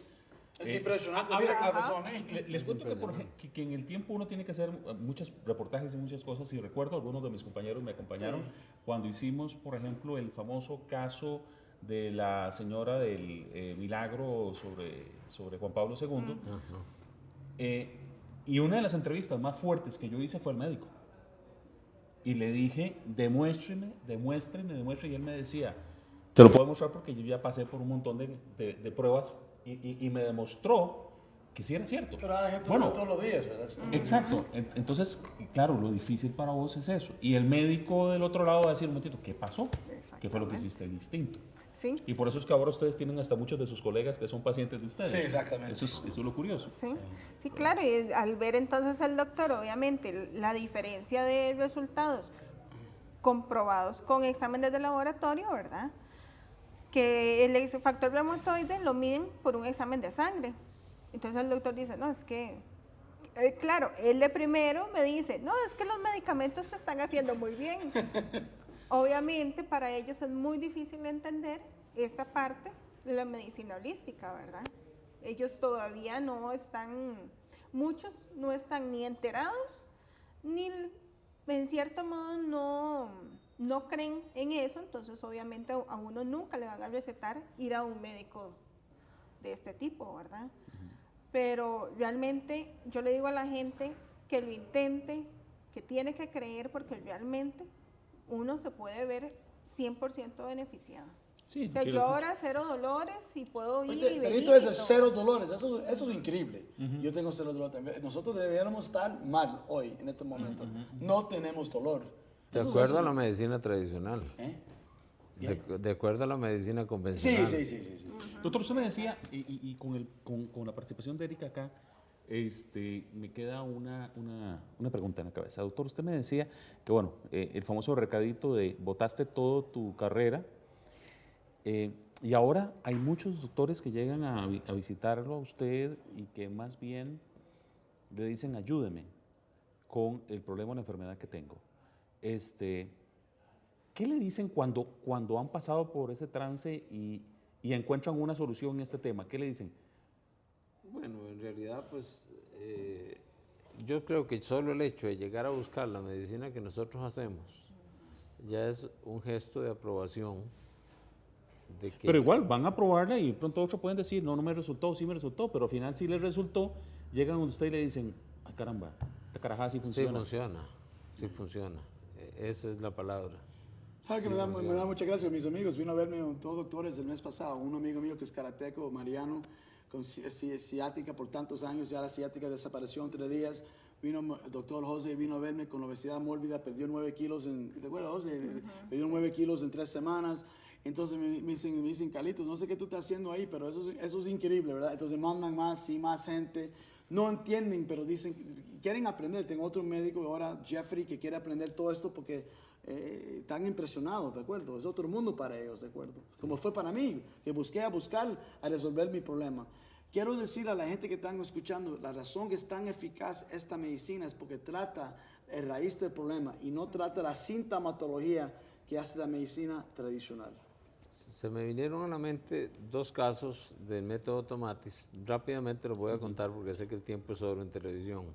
S3: Es impresionante,
S1: ahora,
S3: mira que la pasó a mí.
S1: Les cuento que, que en el tiempo uno tiene que hacer muchos reportajes y muchas cosas, y recuerdo algunos de mis compañeros me acompañaron cuando hicimos, por ejemplo, el famoso caso de la señora del milagro sobre Juan Pablo II. Y una de las entrevistas más fuertes que yo hice fue al médico. Y le dije, demuéstreme, y él me decía, te lo puedo mostrar porque yo ya pasé por un montón de pruebas y me demostró que sí era cierto.
S3: Pero hay gente
S1: Bueno,
S3: todos los días, ¿verdad?
S1: exacto. Entonces, claro, lo difícil para vos es eso. Y el médico del otro lado va a decir, un momentito, ¿qué pasó? ¿Qué fue lo que hiciste distinto?
S5: Sí.
S1: Y por eso es que ahora ustedes tienen hasta muchos de sus colegas que son pacientes de ustedes.
S3: Sí, exactamente.
S1: Eso es lo curioso.
S5: Sí, sí, claro, y al ver entonces el doctor, obviamente, la diferencia de resultados comprobados con exámenes de laboratorio, ¿verdad? Que el factor reumatoide lo miden por un examen de sangre. Entonces el doctor dice, no, es que, claro, él de primero me dice, no, es que los medicamentos se están haciendo muy bien. Obviamente para ellos es muy difícil entender esta parte de la medicina holística, ¿verdad? Ellos todavía no están, muchos no están ni enterados, ni en cierto modo no creen en eso, entonces obviamente a uno nunca le van a recetar ir a un médico de este tipo, ¿verdad? Pero realmente yo le digo a la gente que lo intente, que tiene que creer porque realmente uno se puede ver 100% beneficiado.
S1: Sí,
S5: O sea, yo ahora 0 dolores y puedo ir y venir.
S3: Pero eso es 0 dolores, eso es increíble. Yo tengo 0 dolores también. Nosotros deberíamos estar mal hoy, en este momento. No tenemos dolor.
S2: De acuerdo a la medicina tradicional.
S3: ¿Eh?
S2: De acuerdo a la medicina
S3: Sí,
S2: convencional.
S3: sí.
S1: Doctor, usted me decía, y con la participación de Erika acá, me queda una pregunta en la cabeza. Doctor, usted me decía que, bueno, el famoso recadito de botaste toda tu carrera, y ahora hay muchos doctores que llegan a visitarlo a usted y que más bien le dicen, ayúdeme con el problema o la enfermedad que tengo. ¿Qué le dicen cuando han pasado por ese trance y encuentran una solución en este tema? ¿Qué le dicen?
S2: Bueno, en realidad, pues, yo creo que solo el hecho de llegar a buscar la medicina que nosotros hacemos ya es un gesto de aprobación.
S1: Pero igual, van a probarla y pronto otros pueden decir, no me resultó, sí me resultó, pero al final sí les resultó, llegan a usted y le dicen, ay caramba, esta carajada sí funciona.
S2: Sí funciona. Esa es la palabra.
S3: ¿Sabes que me da mucha gracia? Mis amigos, vino a verme dos doctores el mes pasado. Un amigo mío que es karateco, Mariano, con ciática por tantos años, ya la ciática desapareció en 3 días. Vino el doctor José, vino a verme con obesidad mórbida, perdió 9 kilos, ¿te acuerdas, José? Perdió 9 kilos en 3 semanas. Entonces me dicen, Carlitos, no sé qué tú estás haciendo ahí, pero eso es increíble, ¿verdad? Entonces mandan más gente. No entienden, pero dicen, quieren aprender. Tengo otro médico ahora, Jeffrey, que quiere aprender todo esto porque están impresionados, ¿de acuerdo? Es otro mundo para ellos, ¿de acuerdo? Como fue para mí, que busqué a resolver mi problema. Quiero decir a la gente que están escuchando, la razón que es tan eficaz esta medicina es porque trata el raíz del problema y no trata la sintomatología que hace la medicina tradicional.
S2: Se me vinieron a la mente 2 casos del método Tomatis. Rápidamente los voy a contar porque sé que el tiempo es oro en televisión.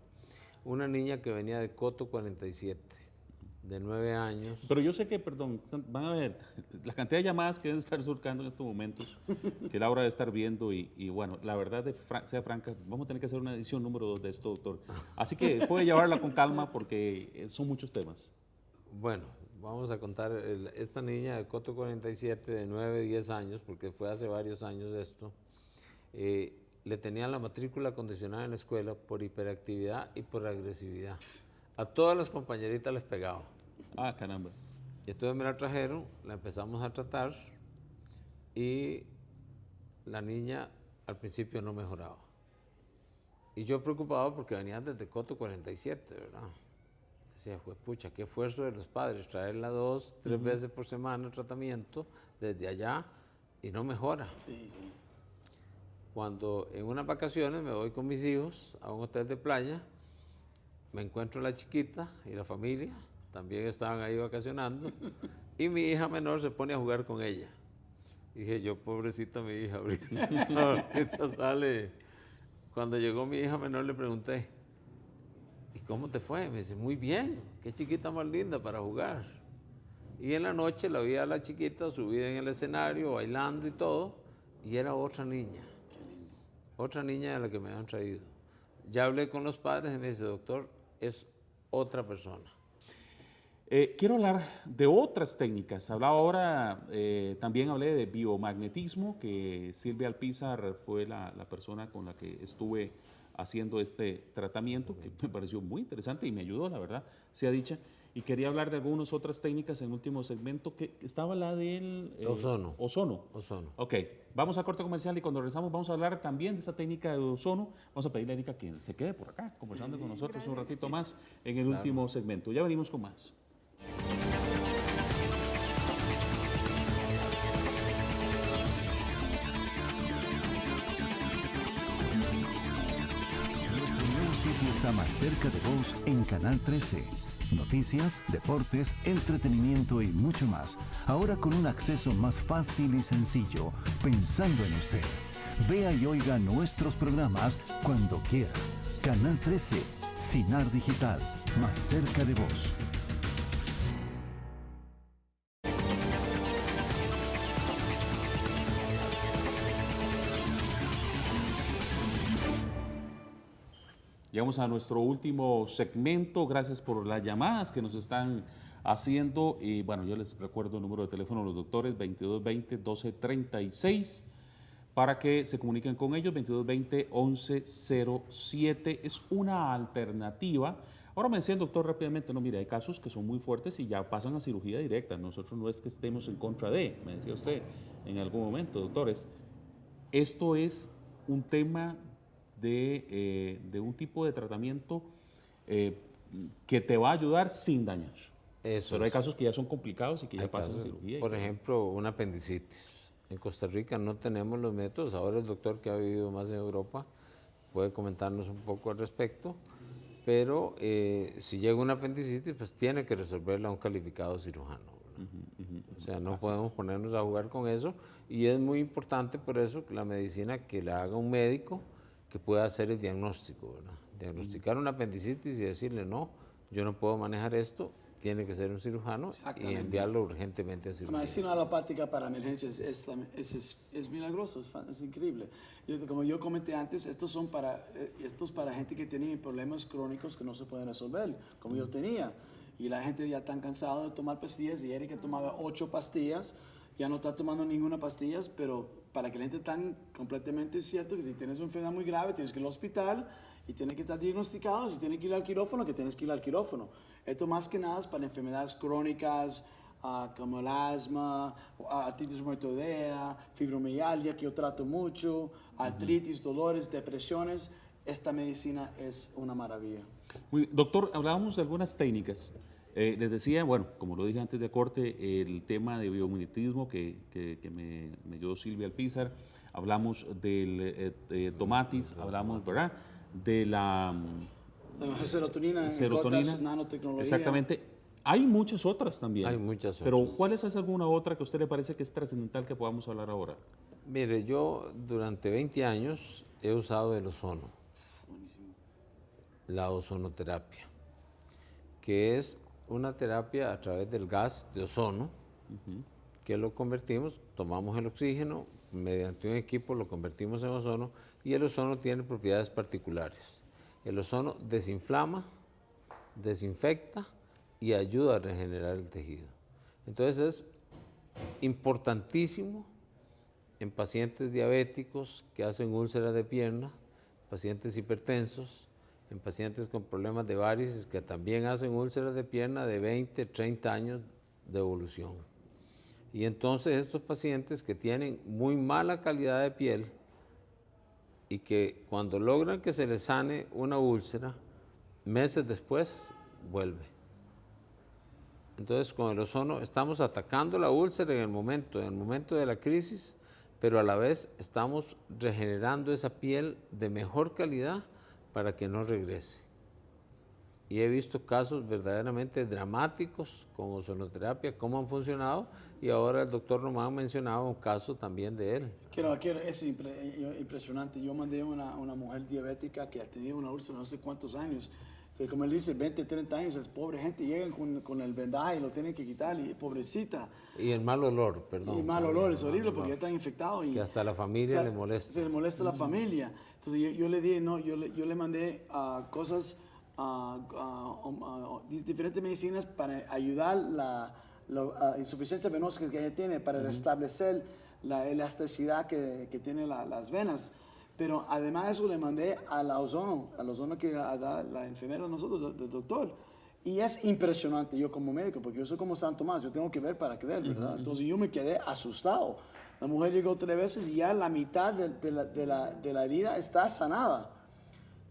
S2: Una niña que venía de Coto 47, de 9 años.
S1: Pero yo sé que, perdón, van a ver la cantidad de llamadas que deben estar surcando en estos momentos, que Laura debe estar viendo y bueno, la verdad, sea franca, vamos a tener que hacer una edición número 2 de esto, doctor. Así que puede llevarla con calma porque son muchos temas.
S2: Bueno, vamos a contar, esta niña de Coto 47, de 9, 10 años, porque fue hace varios años esto, le tenían la matrícula condicionada en la escuela por hiperactividad y por agresividad. A todas las compañeritas les pegaba.
S1: Ah, caramba.
S2: Y entonces me la trajeron, la empezamos a tratar y la niña al principio no mejoraba. Y yo preocupado porque venían desde Coto 47, ¿verdad? Decía, pucha, qué esfuerzo de los padres, traerla 2, 3 veces por semana tratamiento desde allá y no mejora.
S3: Sí, sí.
S2: Cuando en unas vacaciones me voy con mis hijos a un hotel de playa, me encuentro la chiquita y la familia, también estaban ahí vacacionando, y mi hija menor se pone a jugar con ella. Dije yo, pobrecita mi hija, ahorita sale. Cuando llegó mi hija menor le pregunté, ¿y cómo te fue? Me dice, muy bien, qué chiquita más linda para jugar. Y en la noche la vi a la chiquita subida en el escenario, bailando y todo, y era otra niña. Otra niña de la que me habían traído. Ya hablé con los padres y me dice, doctor, es otra persona.
S1: Quiero hablar de otras técnicas. Hablaba ahora, también hablé de biomagnetismo, que Silvia Alpizar fue la persona con la que estuve haciendo este tratamiento, que me pareció muy interesante y me ayudó, la verdad, sea dicha. Y quería hablar de algunas otras técnicas en el último segmento, que estaba la del...
S2: Ozono.
S1: Ozono.
S2: Ozono.
S1: Ok, vamos a corte comercial y cuando regresamos vamos a hablar también de esa técnica de ozono. Vamos a pedirle a Erika que se quede por acá, conversando con nosotros un ratito más en el último segmento. Ya venimos con más.
S4: Nuestro nuevo sitio está más cerca de vos en Canal 13. Noticias, deportes, entretenimiento y mucho más. Ahora con un acceso más fácil y sencillo, pensando en usted. Vea y oiga nuestros programas cuando quiera. Canal 13, Sinar Digital, más cerca de vos.
S1: Llegamos a nuestro último segmento. Gracias por las llamadas que nos están haciendo. Y bueno, yo les recuerdo el número de teléfono de los doctores, 2220-1236, para que se comuniquen con ellos, 2220-1107. Es una alternativa. Ahora me decía el doctor rápidamente, no, mire, hay casos que son muy fuertes y ya pasan a cirugía directa. Nosotros no es que estemos en contra de, me decía usted en algún momento, doctores. Esto es un tema de un tipo de tratamiento que te va a ayudar sin dañar.
S2: Eso
S1: Pero hay
S2: es.
S1: casos que ya son complicados y que ya
S2: Hay
S1: pasan a
S2: casos,
S1: cirugía.
S2: por ejemplo, una apendicitis. En Costa Rica no tenemos los métodos. Ahora el doctor que ha vivido más en Europa puede comentarnos un poco al respecto. Pero si llega una apendicitis, pues tiene que resolverla un calificado cirujano. O sea, no podemos ponernos a jugar con eso. Y es muy importante por eso que la medicina que la haga un médico que pueda hacer el diagnóstico, ¿verdad? Diagnosticar una apendicitis y decirle, no, yo no puedo manejar esto, tiene que ser un cirujano y enviarlo urgentemente a
S3: La
S2: cirugía.
S3: medicina alopática para emergencias es milagroso, es increíble. Como yo comenté antes, estos para gente que tiene problemas crónicos que no se pueden resolver, como yo tenía. Y la gente ya está cansada de tomar pastillas, y Erika tomaba 8 pastillas, ya no está tomando ninguna pastilla, pero para que la gente tan completamente cierto que si tienes una enfermedad muy grave, tienes que ir al hospital y tienes que estar diagnosticado. Si tienes que ir al quirófano, que tienes que ir al quirófano. Esto más que nada es para enfermedades crónicas, como el asma, artritis reumatoidea, fibromialgia, que yo trato mucho, artritis, dolores, depresiones. Esta medicina es una maravilla.
S1: Doctor, hablábamos de algunas técnicas. Les decía, bueno, como lo dije antes de corte, el tema de biomagnetismo que me ayudó Silvia Alpizar. Hablamos del tomatis, hablamos, ¿verdad?, de la
S3: serotonina, gotas, nanotecnología.
S1: Exactamente. Hay muchas otras también.
S2: Hay muchas
S1: Pero
S2: otras.
S1: ¿cuál es alguna otra que a usted le parece que es trascendental que podamos hablar ahora?
S2: Mire, yo durante 20 años he usado el ozono, la ozonoterapia, que es una terapia a través del gas de ozono, que lo convertimos, tomamos el oxígeno, mediante un equipo lo convertimos en ozono, y el ozono tiene propiedades particulares. El ozono desinflama, desinfecta y ayuda a regenerar el tejido. Entonces es importantísimo en pacientes diabéticos que hacen úlceras de pierna, pacientes hipertensos, en pacientes con problemas de varices que también hacen úlceras de pierna de 20, 30 años de evolución. Y entonces estos pacientes que tienen muy mala calidad de piel, y que cuando logran que se les sane una úlcera, meses después vuelve. Entonces, con el ozono estamos atacando la úlcera en el momento de la crisis, pero a la vez estamos regenerando esa piel de mejor calidad para que no regrese. Y he visto casos verdaderamente dramáticos con ozonoterapia, cómo han funcionado, y ahora el doctor Román mencionaba un caso también de él.
S3: Es impresionante. Yo mandé a una mujer diabética que ha tenido una úlcera no sé cuántos años. Que como él dice, 20, 30 años, es pobre gente, llegan con el vendaje y lo tienen que quitar, y pobrecita.
S2: Y el mal olor, perdón.
S3: Y el mal olor es horrible porque ya están infectados.
S2: Que hasta a la familia le molesta.
S3: Se le molesta a la familia. Entonces yo le dije, no, yo le mandé cosas, diferentes medicinas para ayudar la insuficiencia venosa que ella tiene, para restablecer la elasticidad que tiene las venas. Pero además de eso le mandé al ozono que da la enfermera de nosotros, del doctor. Y es impresionante yo como médico, porque yo soy como San Tomás, yo tengo que ver para creer, ¿verdad? Entonces yo me quedé asustado. La mujer llegó 3 veces y ya la mitad de la herida está sanada.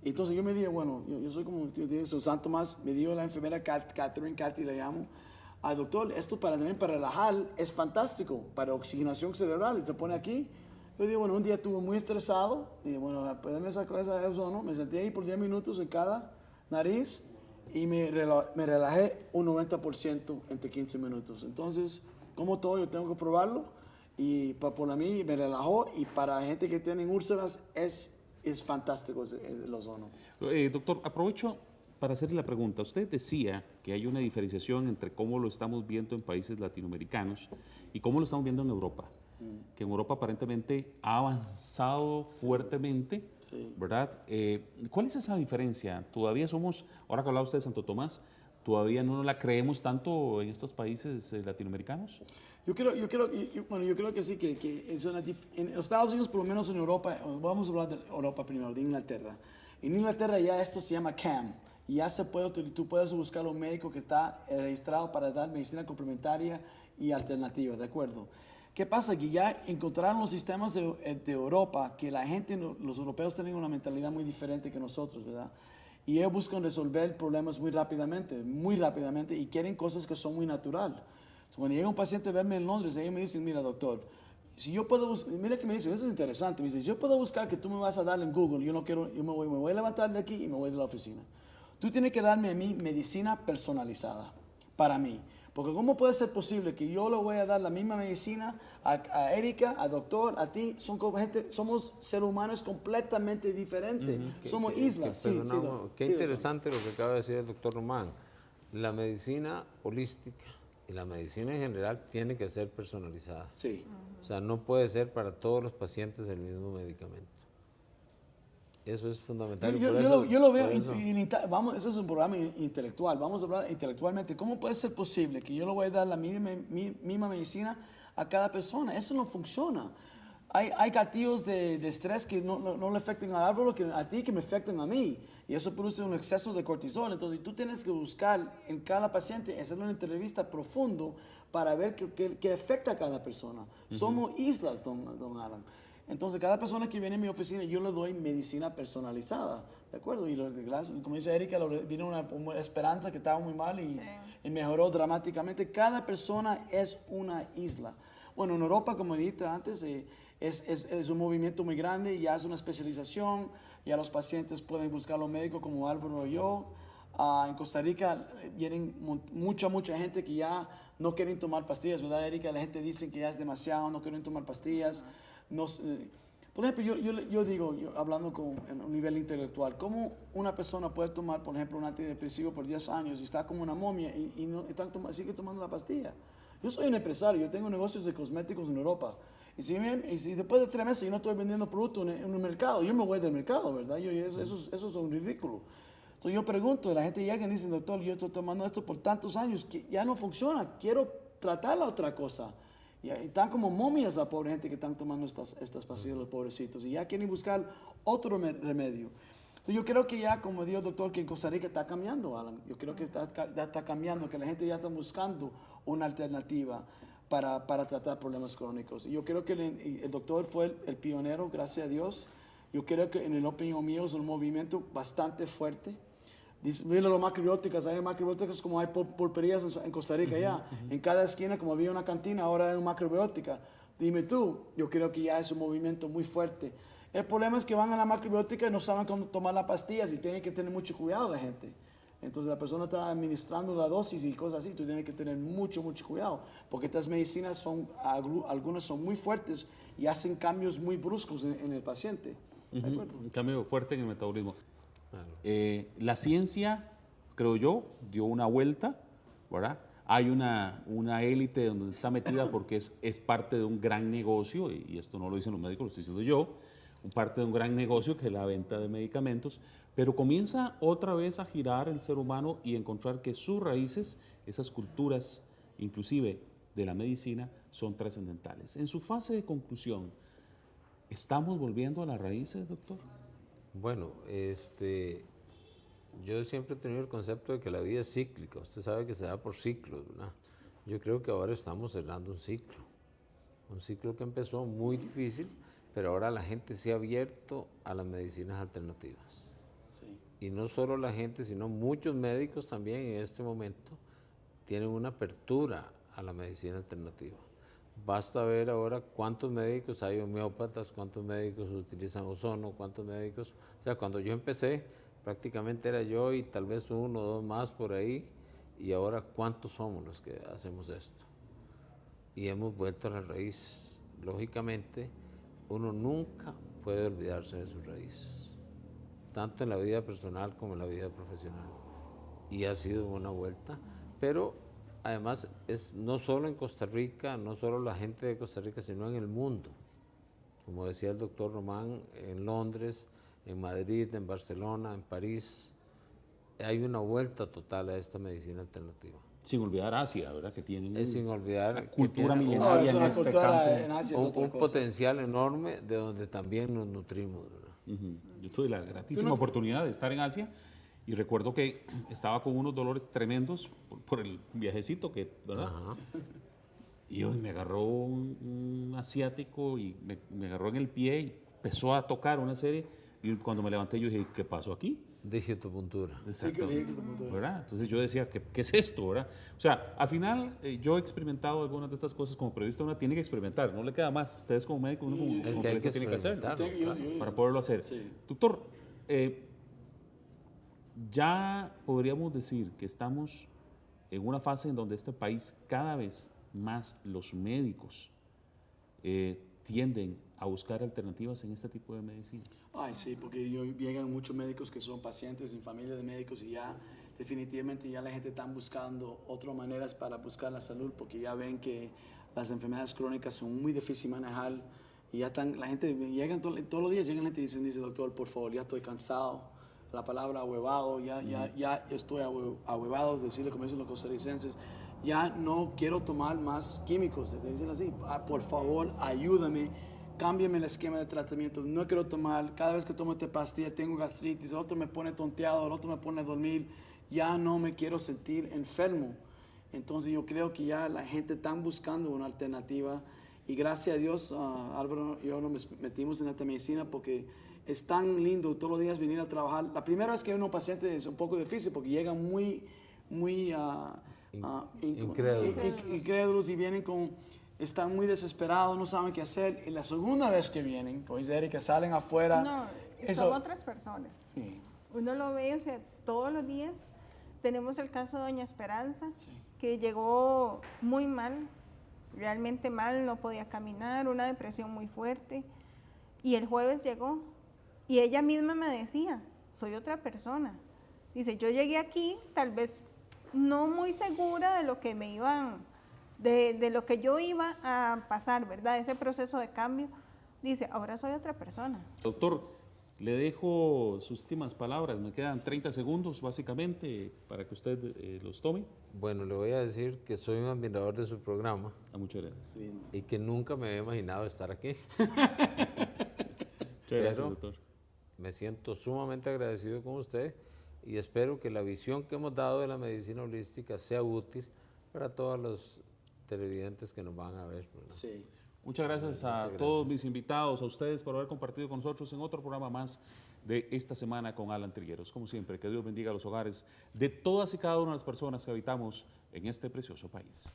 S3: Entonces yo me dije, bueno, yo soy como, yo dije, soy San Tomás, me dijo la enfermera Catherine, Katy le llamo, doctor, esto para relajar es fantástico, para oxigenación cerebral, y te pone aquí. Yo dije, bueno, un día estuve muy estresado, y dije, bueno, ponerme esa cosa de ozono, me senté ahí por 10 minutos en cada nariz y me relajé un 90% entre 15 minutos. Entonces, como todo, yo tengo que probarlo, y por mí me relajó, y para gente que tiene úlceras es fantástico el ozono.
S1: Doctor, aprovecho para hacerle la pregunta. Usted decía que hay una diferenciación entre cómo lo estamos viendo en países latinoamericanos y cómo lo estamos viendo en Europa. Que en Europa aparentemente ha avanzado fuertemente, sí. ¿Verdad? ¿Cuál es esa diferencia? Todavía somos, ahora que hablaba usted de Santo Tomás, ¿todavía no la creemos tanto en estos países latinoamericanos?
S3: Yo creo que sí, que es en los Estados Unidos, por lo menos en Europa, vamos a hablar de Europa primero, de Inglaterra. En Inglaterra ya esto se llama CAM, y ya se puede, tú puedes buscar un médico que está registrado para dar medicina complementaria y alternativa, ¿de acuerdo? ¿Qué pasa? Que ya encontraron los sistemas de Europa, que la gente, los europeos tienen una mentalidad muy diferente que nosotros, ¿verdad? Y ellos buscan resolver problemas muy rápidamente, y quieren cosas que son muy naturales. Cuando llega un paciente a verme en Londres, ellos me dicen, mira doctor, si yo puedo buscar, mira que me dicen, eso es interesante, me dicen, yo puedo buscar que tú me vas a dar en Google, yo no quiero, me voy a levantar de aquí y me voy de la oficina. Tú tienes que darme a mí medicina personalizada, para mí. Porque ¿cómo puede ser posible que yo le voy a dar la misma medicina a Erika, a doctor, a ti? Somos seres humanos completamente diferentes. Somos islas.
S2: Qué interesante lo que acaba de decir el doctor Román. La medicina holística y la medicina en general tiene que ser personalizada.
S3: Sí.
S2: O sea, no puede ser para todos los pacientes el mismo medicamento. Eso es fundamental.
S3: Yo lo veo, ese es un programa intelectual, vamos a hablar intelectualmente. ¿Cómo puede ser posible que yo le voy a dar la misma medicina a cada persona? Eso no funciona. Hay gatillos de estrés que no le afectan al árbol, a ti, que me afectan a mí. Y eso produce un exceso de cortisol. Entonces tú tienes que buscar en cada paciente, hacer una entrevista profundo para ver qué afecta a cada persona. Somos islas, don Alan. Entonces, cada persona que viene a mi oficina, yo le doy medicina personalizada, ¿de acuerdo? Y como dice Erika, vino una esperanza que estaba muy mal y mejoró dramáticamente. Cada persona es una isla. Bueno, en Europa, como dije antes, es un movimiento muy grande, ya es una especialización, ya los pacientes pueden buscar a los médicos como Álvaro o yo. En Costa Rica vienen mucha gente que ya no quieren tomar pastillas, ¿verdad, Erika? La gente dice que ya es demasiado, no quieren tomar pastillas. Por ejemplo, yo digo, hablando en un nivel intelectual, ¿cómo una persona puede tomar, por ejemplo, un antidepresivo por 10 años y está como una momia y sigue tomando la pastilla? Yo soy un empresario, yo tengo negocios de cosméticos en Europa. Y si después de 3 meses yo no estoy vendiendo productos en un mercado, yo me voy del mercado, ¿verdad? Eso es un ridículo. Entonces yo pregunto, la gente llega y dice, doctor, yo estoy tomando esto por tantos años, que ya no funciona, quiero tratar la otra cosa. Y están como momias la pobre gente que están tomando estas pastillas, los pobrecitos, y ya quieren buscar otro remedio. Entonces yo creo que ya, como dijo el doctor, que en Costa Rica está cambiando, Alan. Yo creo que está cambiando, que la gente ya está buscando una alternativa para tratar problemas crónicos. Y yo creo que el doctor fue el pionero, gracias a Dios, Yo creo que en el opinión mío es un movimiento bastante fuerte. Mira los macrobióticas, hay macrobióticas como hay pulperías en Costa Rica ya. En cada esquina, como había una cantina, ahora hay una macrobiótica. Dime tú, yo creo que ya es un movimiento muy fuerte. El problema es que van a la macrobiótica y no saben cómo tomar las pastillas y tienen que tener mucho cuidado la gente. Entonces la persona está administrando la dosis y cosas así, tú tienes que tener mucho cuidado, porque estas medicinas algunas son muy fuertes y hacen cambios muy bruscos en el paciente. ¿De acuerdo?
S1: Un cambio fuerte en el metabolismo.
S2: Claro.
S1: La ciencia, creo yo, dio una vuelta, ¿verdad? Hay una élite donde está metida porque es parte de un gran negocio, y esto no lo dicen los médicos, lo estoy diciendo yo, parte de un gran negocio que es la venta de medicamentos, pero comienza otra vez a girar el ser humano y encontrar que sus raíces, esas culturas, inclusive de la medicina, son trascendentales. En su fase de conclusión, ¿estamos volviendo a las raíces, doctor?
S2: Bueno, yo siempre he tenido el concepto de que la vida es cíclica. Usted sabe que se da por ciclos, ¿verdad? Yo creo que ahora estamos cerrando un ciclo que empezó muy difícil, pero ahora la gente se ha abierto a las medicinas alternativas.
S3: Sí.
S2: Y no solo la gente, sino muchos médicos también en este momento tienen una apertura a la medicina alternativa. Basta ver ahora cuántos médicos hay homeópatas, cuántos médicos utilizan ozono, cuántos médicos... O sea, cuando yo empecé, prácticamente era yo y tal vez uno o dos más por ahí, y ahora cuántos somos los que hacemos esto. Y hemos vuelto a las raíces. Lógicamente, uno nunca puede olvidarse de sus raíces, tanto en la vida personal como en la vida profesional. Y ha sido una vuelta, pero además es no solo en Costa Rica, no solo la gente de Costa Rica, sino en el mundo. Como decía el doctor Román, en Londres, en Madrid, en Barcelona, en París, hay una vuelta total a esta medicina alternativa.
S1: Sin olvidar Asia, ¿verdad? Que tienen
S2: Es sin olvidar
S1: una
S2: que
S1: cultura
S2: tiene
S1: milenaria
S3: es
S1: en
S3: una
S1: este
S3: cultura
S1: campo.
S3: en Asia, es otra
S2: un
S3: cosa.
S2: potencial enorme de donde también nos nutrimos, ¿verdad?
S1: Yo tuve la gratísima oportunidad de estar en Asia y recuerdo que estaba con unos dolores tremendos por el viajecito, ¿verdad?
S2: Ajá.
S1: Y hoy me agarró un asiático y me agarró en el pie y empezó a tocar una serie. Y cuando me levanté yo dije, ¿qué pasó aquí?
S2: Digitopuntura.
S1: Exactamente. ¿Verdad? Entonces yo decía, ¿qué es esto? ¿Verdad? O sea, al final yo he experimentado algunas de estas cosas como periodista, uno tiene que experimentar, no le queda más. Ustedes como médico, uno como
S2: Es que hay
S1: periodista
S2: que
S1: tiene que hacerlo
S2: experimentarlo,
S1: para poderlo hacer.
S3: Sí.
S1: Doctor, ya podríamos decir que estamos en una fase en donde este país cada vez más los médicos tienden a buscar alternativas en este tipo de medicina.
S3: Ay, sí, porque llegan muchos médicos que son pacientes en familia de médicos y ya definitivamente ya la gente está buscando otras maneras para buscar la salud porque ya ven que las enfermedades crónicas son muy difíciles de manejar y ya están, la gente llegan todos los días, llegan la gente y dice, doctor, por favor, ya estoy cansado. La palabra ahuevado, ya estoy ahuevado, decirle como dicen los costarricenses, ya no quiero tomar más químicos, te dicen así, por favor, ayúdame. Cámbiame el esquema de tratamiento, no quiero tomar, cada vez que tomo esta pastilla tengo gastritis, el otro me pone tonteado, el otro me pone a dormir, ya no me quiero sentir enfermo. Entonces yo creo que ya la gente está buscando una alternativa y gracias a Dios, Álvaro y yo nos metimos en esta medicina porque es tan lindo todos los días venir a trabajar. La primera vez que hay un paciente es un poco difícil porque llegan muy incrédulos y vienen están muy desesperados, no saben qué hacer. Y la segunda vez que vienen, como dice Erika, salen afuera.
S5: No, son otras personas.
S3: Sí.
S5: Uno lo ve, o sea, todos los días. Tenemos el caso de doña Esperanza,
S3: Sí.
S5: que llegó muy mal, realmente mal, no podía caminar, una depresión muy fuerte. Y el jueves llegó y ella misma me decía, soy otra persona. Dice, yo llegué aquí tal vez no muy segura de lo que me iban... De lo que yo iba a pasar, ¿verdad? Ese proceso de cambio. Dice, ahora soy otra persona.
S1: Doctor, le dejo sus últimas palabras. Me quedan 30 segundos, básicamente, para que usted los tome.
S2: Bueno, le voy a decir que soy un admirador de su programa
S1: Muchas gracias.
S2: y que nunca me había imaginado estar aquí.
S1: Muchas gracias,
S2: Pero
S1: doctor.
S2: me siento sumamente agradecido con usted y espero que la visión que hemos dado de la medicina holística sea útil para todos los televidentes que nos van a ver, ¿verdad?
S3: Sí.
S1: Muchas gracias a todos mis invitados, a ustedes por haber compartido con nosotros en otro programa más de esta semana con Alan Trigueros. Como siempre, que Dios bendiga los hogares de todas y cada una de las personas que habitamos en este precioso país.